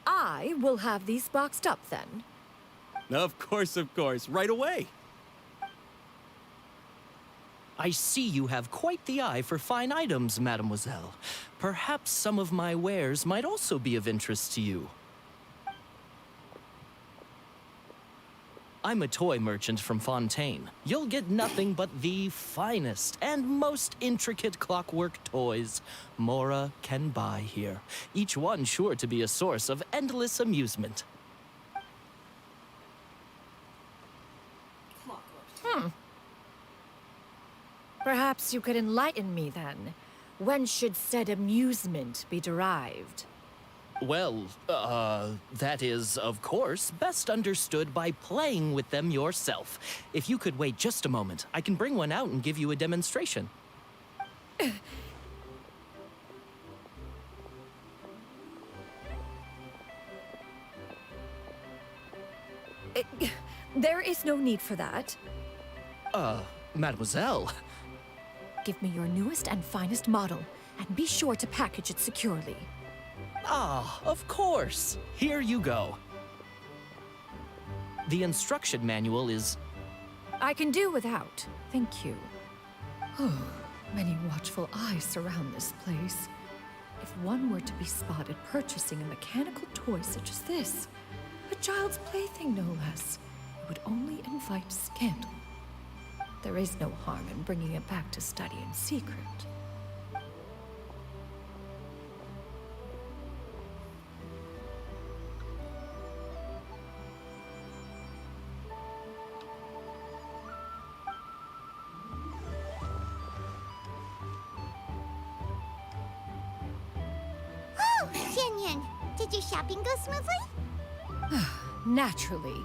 I will have these boxed up then. Of course, right away. I see you have quite the eye for fine items, mademoiselle. Perhaps some of my wares might also be of interest to you. I'm a toy merchant from Fontaine. You'll get nothing but the finest and most intricate clockwork toys Mora can buy here. Each one sure to be a source of endless amusement. Perhaps you could enlighten me then. When should said amusement be derived? Well, that is, of course, best understood by playing with them yourself. If you could wait just a moment, I can bring one out and give you a demonstration. There is no need for that. Mademoiselle. Give me your newest and finest model, and be sure to package it securely. Ah, of course. Here you go. The instruction manual is... I can do without, thank you. Oh, many watchful eyes surround this place. If one were to be spotted purchasing a mechanical toy such as this, a child's plaything no less, it would only invite scandal. There is no harm in bringing it back to study in secret. Oh, Xianyan, did your shopping go smoothly? Naturally.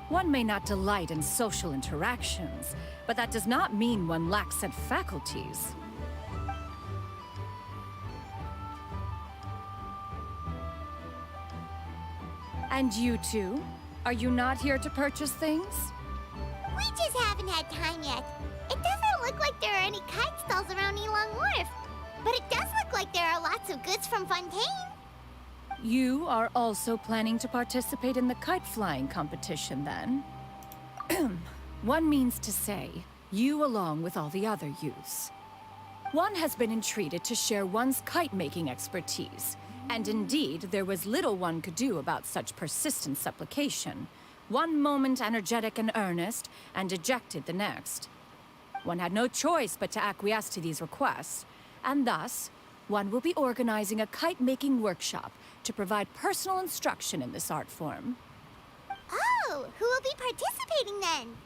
One may not delight in social interactions, but that does not mean one lacks said faculties. And you two? Are you not here to purchase things? We just haven't had time yet. It doesn't look like there are any kite stalls around Elong Wharf. But it does look like there are lots of goods from Fontaine. You are also planning to participate in the kite flying competition, then? One means to say, you along with all the other youths. One has been entreated to share one's kite-making expertise, and indeed, there was little one could do about such persistent supplication. One moment energetic and earnest, and dejected the next. One had no choice but to acquiesce to these requests, and thus, one will be organizing a kite-making workshop to provide personal instruction in this art form. Oh, who will be participating then?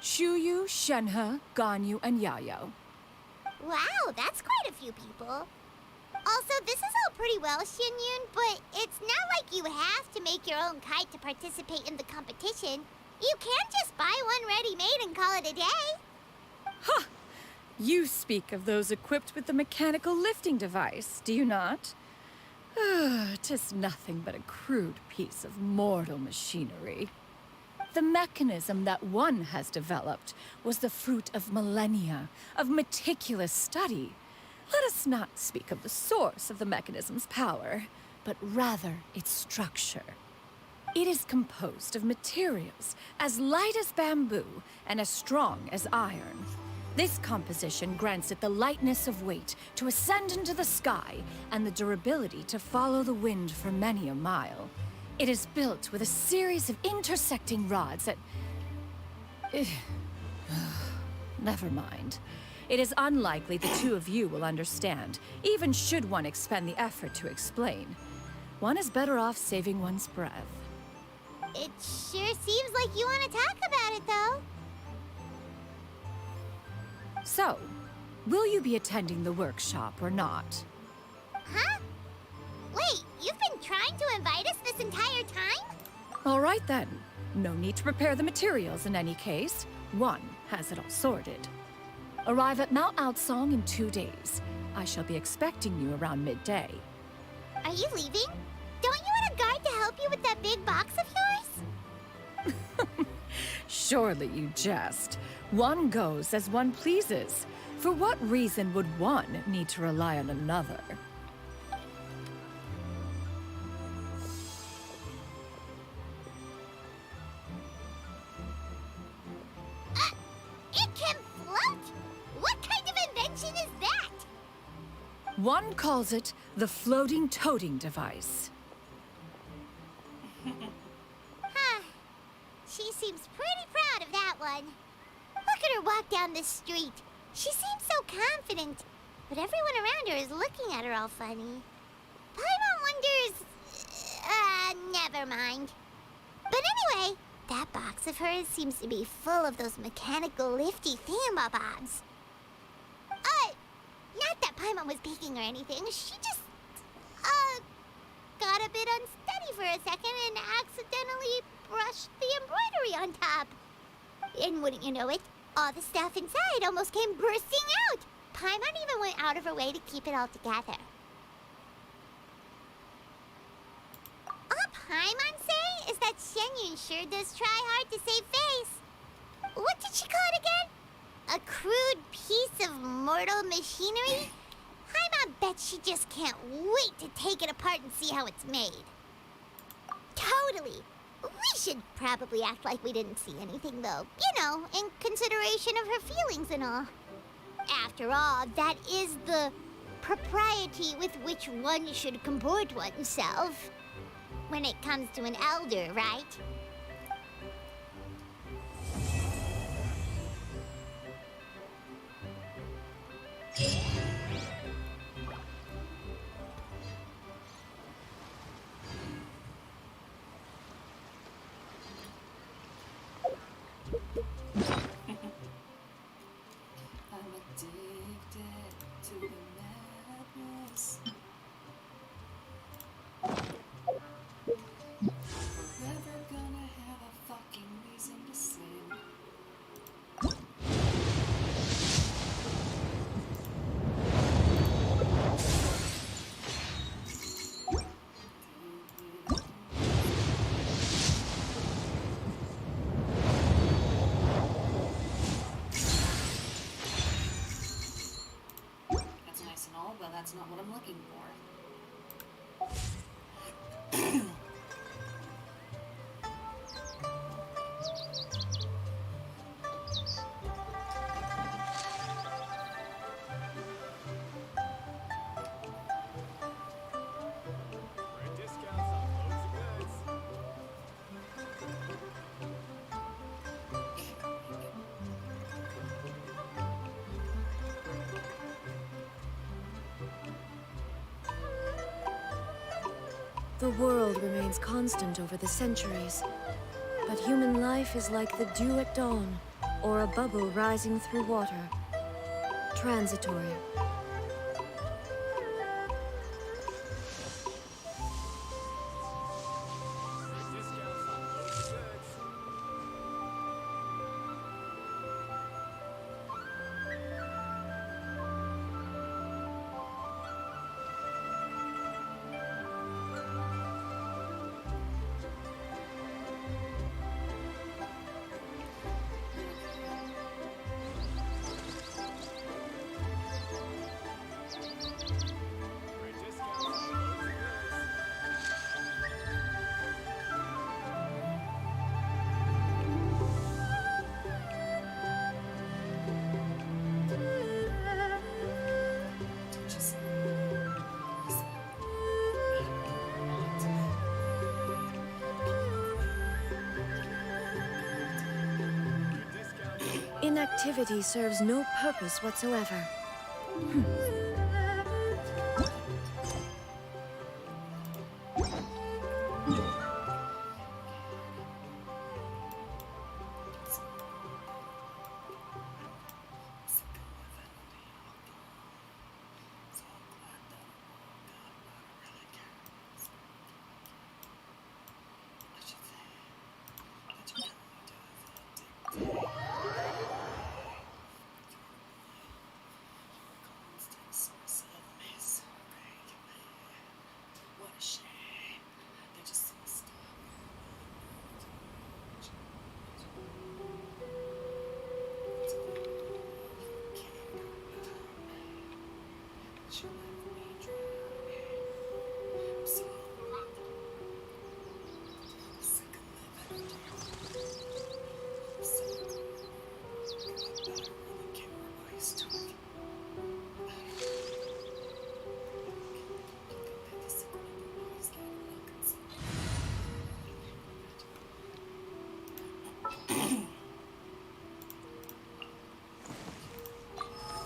Shuyu, Shenhe, Ganyu, and Yayo. Wow, that's quite a few people. Also, this is all pretty well, Xinyun, but it's not like you have to make your own kite to participate in the competition. You can't just buy one ready-made and call it a day. Ha! You speak of those equipped with the mechanical lifting device, do you not? Tis nothing but a crude piece of mortal machinery. The mechanism that one has developed was the fruit of millennia of meticulous study. Let us not speak of the source of the mechanism's power, but rather its structure. It is composed of materials as light as bamboo and as strong as iron. This composition grants it the lightness of weight to ascend into the sky and the durability to follow the wind for many a mile. It is built with a series of intersecting rods that... Never mind. It is unlikely the two of you will understand, even should one expend the effort to explain. One is better off saving one's breath. It sure seems like you want to talk about it, though. So, will you be attending the workshop or not? Huh? Wait, you've been trying to invite us this entire time? All right then. No need to prepare the materials in any case. One has it all sorted. Arrive at Mount Outsong in 2 days. I shall be expecting you around midday. Are you leaving? Don't you want a guard to help you with that big box of yours? Surely you jest. One goes as one pleases. For what reason would one need to rely on another? It can float? What kind of invention is that? One calls it the floating toting device. Huh. She seems pretty proud of that one. Look at her walk down the street. She seems so confident, but everyone around her is looking at her all funny. Paimon wonders... never mind. But anyway, that box of hers seems to be full of those mechanical lifty thingamabobs. Not that Paimon was peeking or anything. She just, got a bit unsteady for a second and accidentally brushed the embroidery on top. And wouldn't you know it, all the stuff inside almost came bursting out. Paimon even went out of her way to keep it all together. All Paimon say is that Shenyun sure does try hard to save face. What did she call it again? A crude piece of mortal machinery? Paimon bet she just can't wait to take it apart and see how it's made. Totally. We should probably act like we didn't see anything, though. You know, in consideration of her feelings and all. After all, that is the propriety with which one should comport oneself. When it comes to an elder, right? I'm addicted to the madness. Forever gonna have a fucking reason to sing. the world remains constant over the centuries. But human life is like the dew at dawn, or a bubble rising through water. Transitory. Inactivity serves no purpose whatsoever.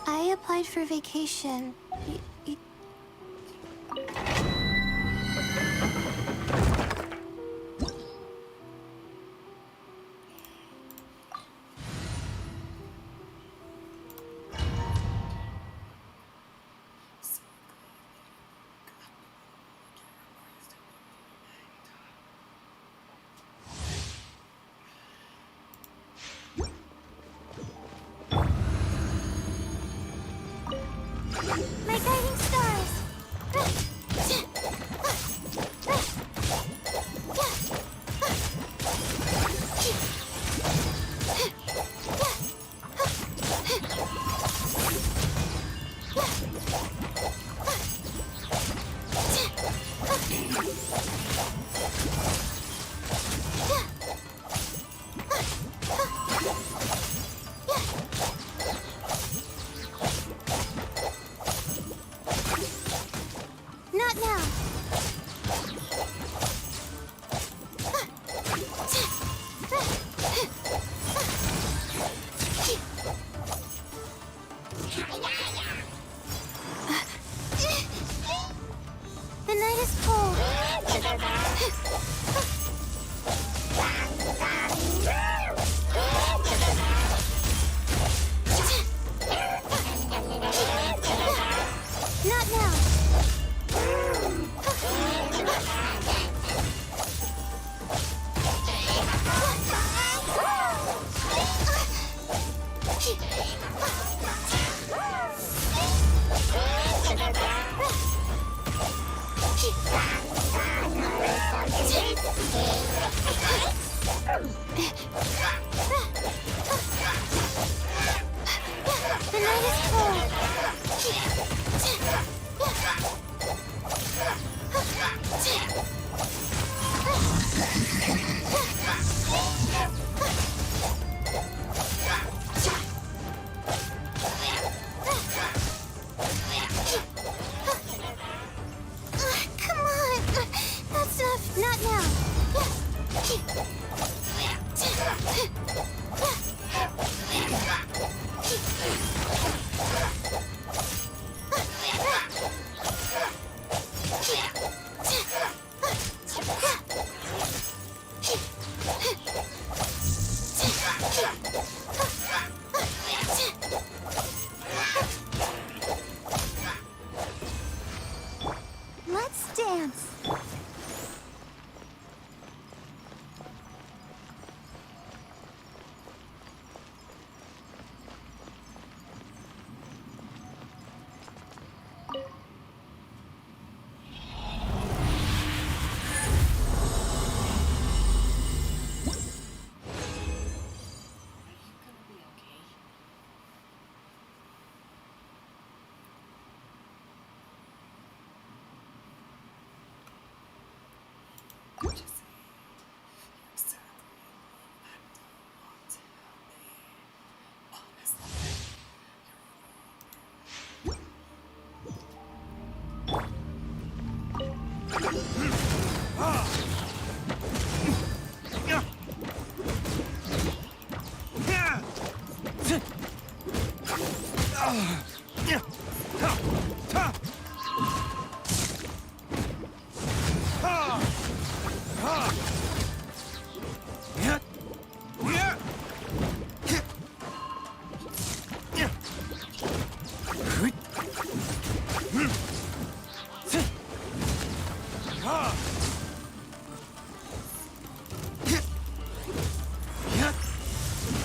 I applied for vacation. My guiding stars! Not now. The night is cold. Not now. The night is cold. Come on. That's enough. Not now.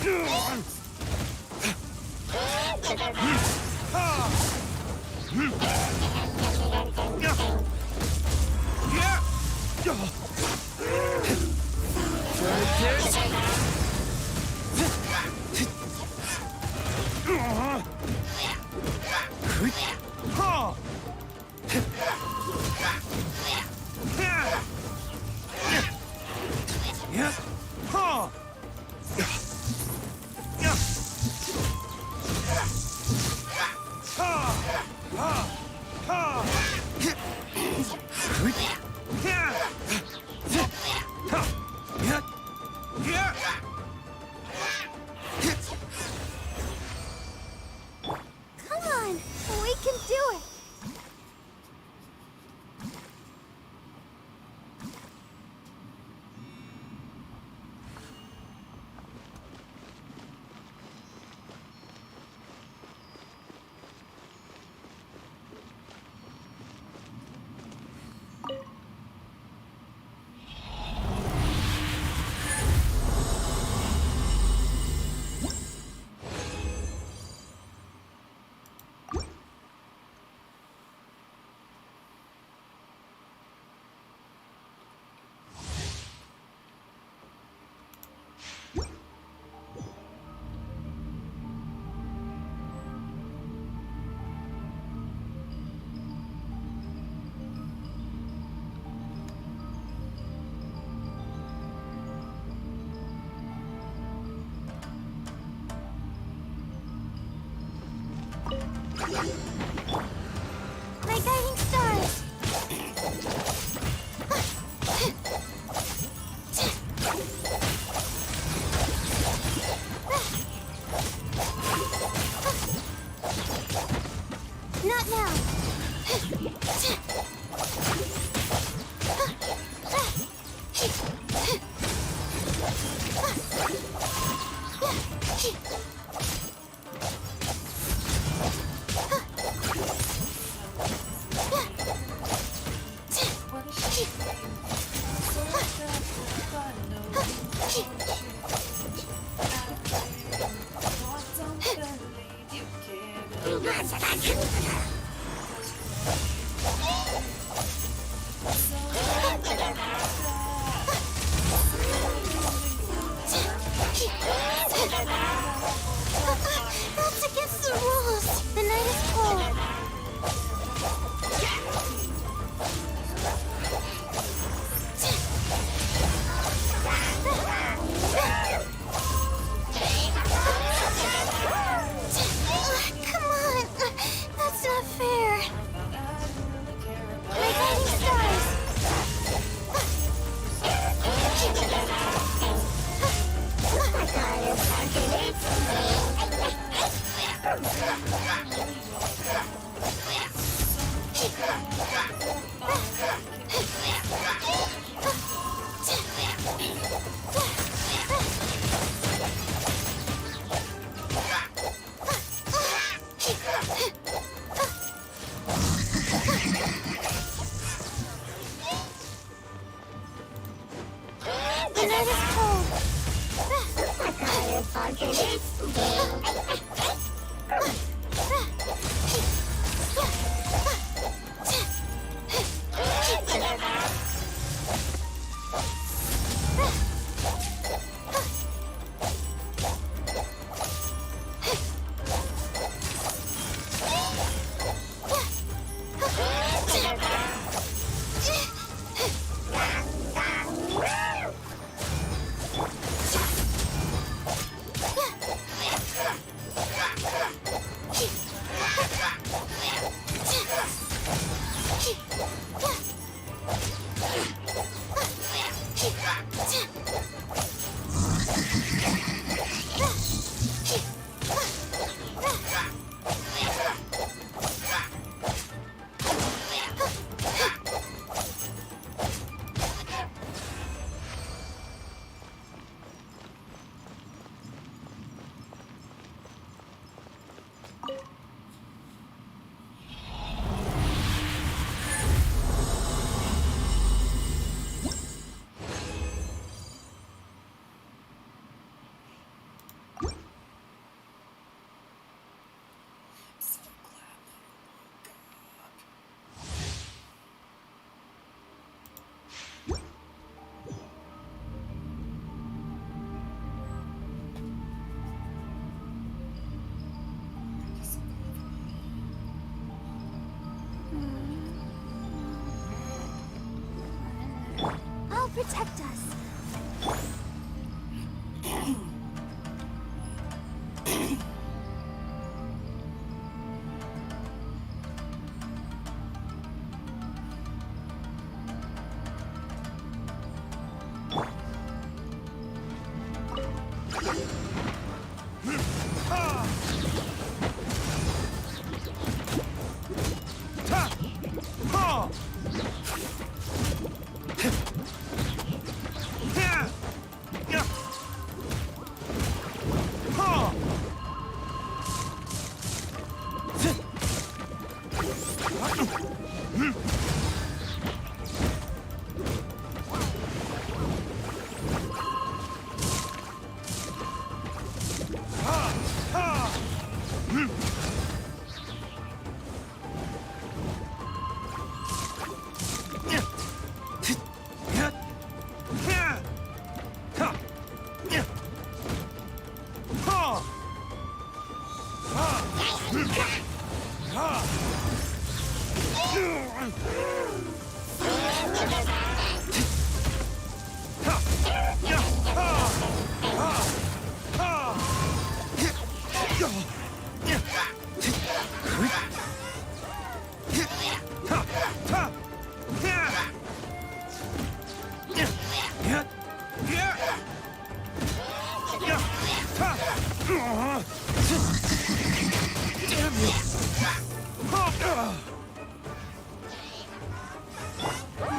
Come on, we can do it. My guiding stars. Not now. That's against the rules. The night is cold. Come on. That's not fair. My guiding stars. The night is cold.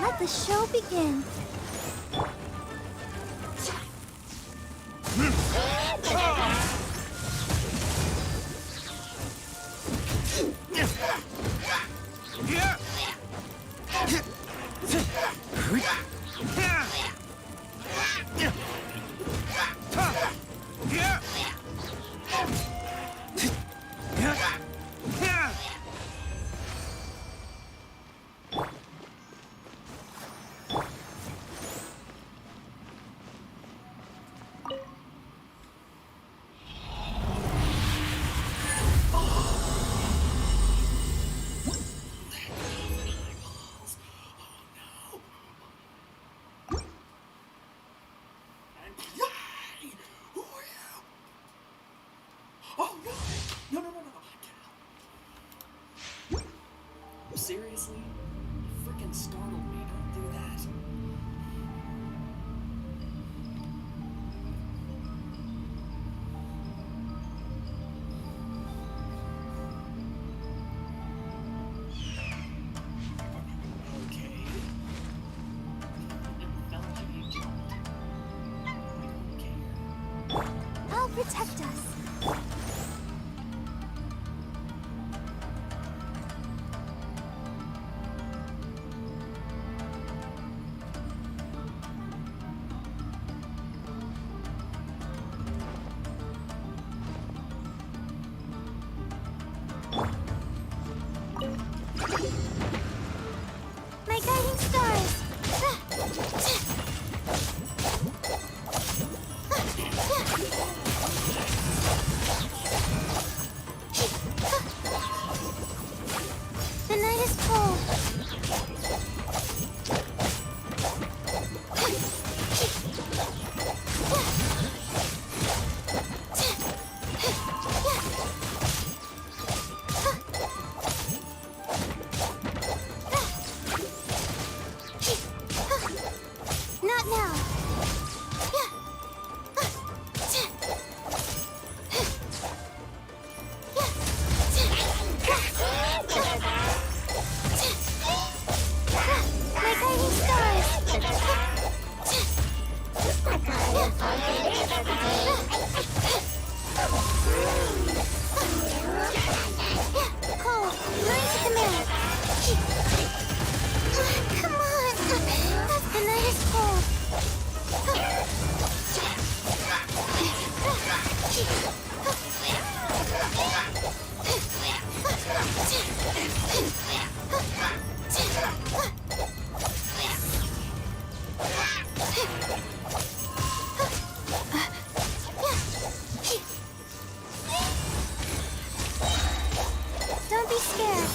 Let the show begin. Seriously? You freaking startled me. Don't do that. Okay. I'll protect us. My guiding stars! The night is cold. Not now. My guiding stars. Cole, learn to command. Come on. The night is cold. Don't be scared.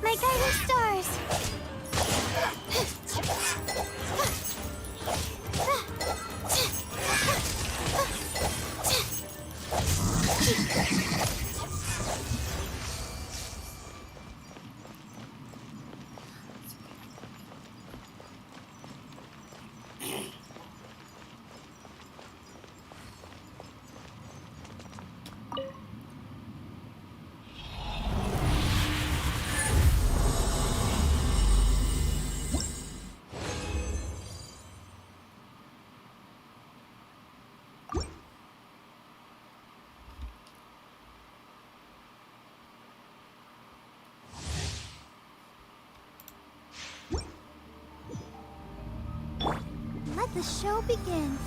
My guiding stars. Let the show begin.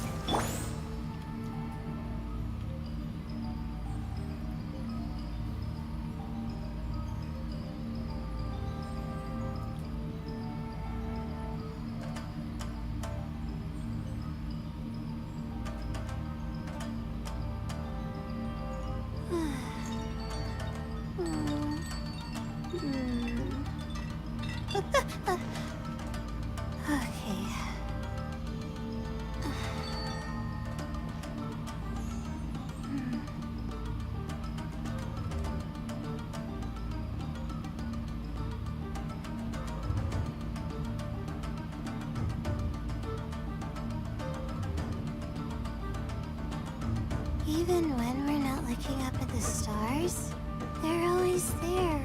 Even when we're not looking up at the stars, they're always there,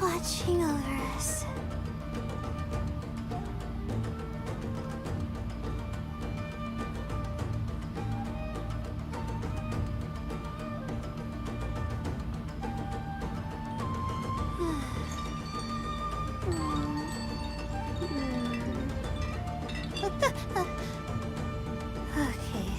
watching over us. Okay.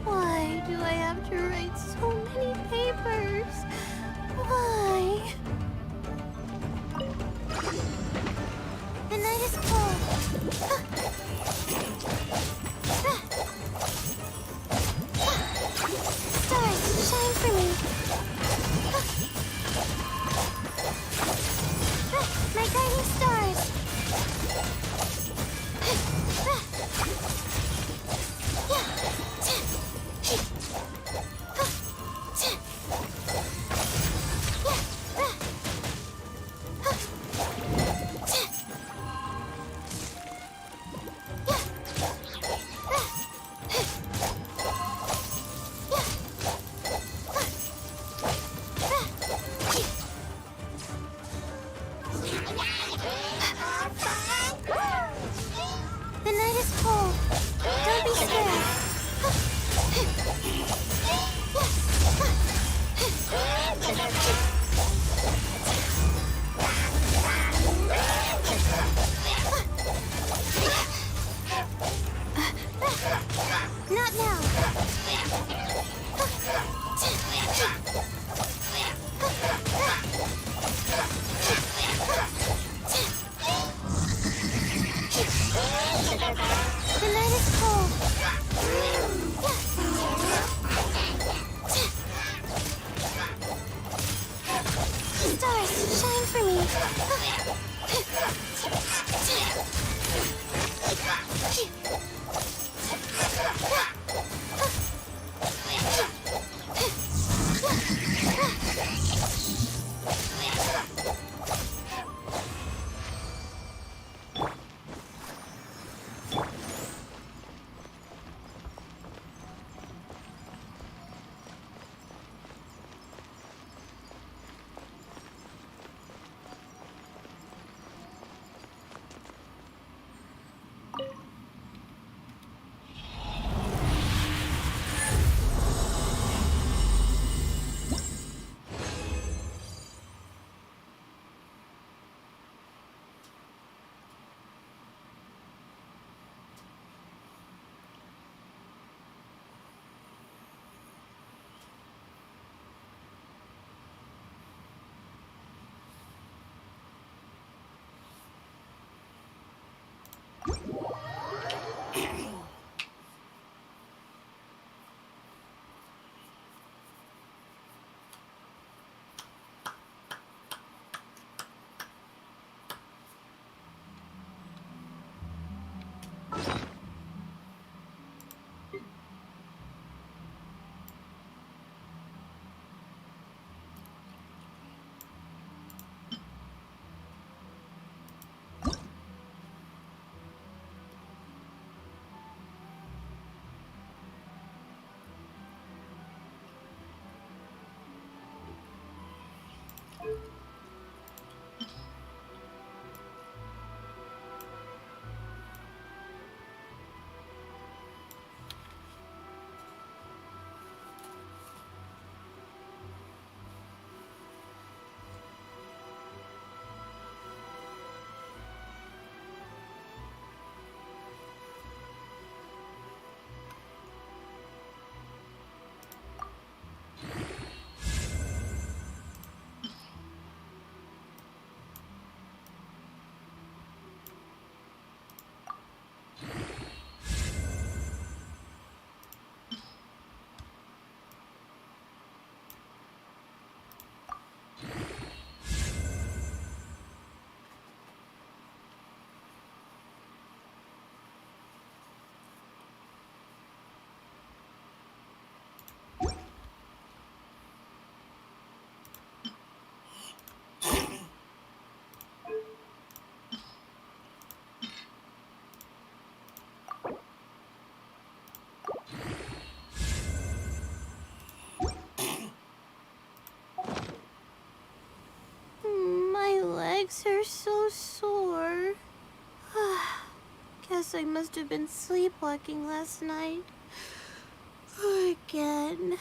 Why do I have to write so many papers? Why? The night is cold. Stars, shine for me. My guiding stars. The night is cold. Don't be scared. Not now. The night is cold. Stars, shine for me. legs are so sore. Guess I must have been sleepwalking last night. Again.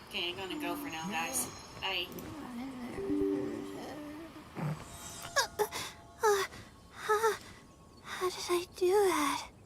Okay, I'm gonna go for now, guys. Bye. How did I do that?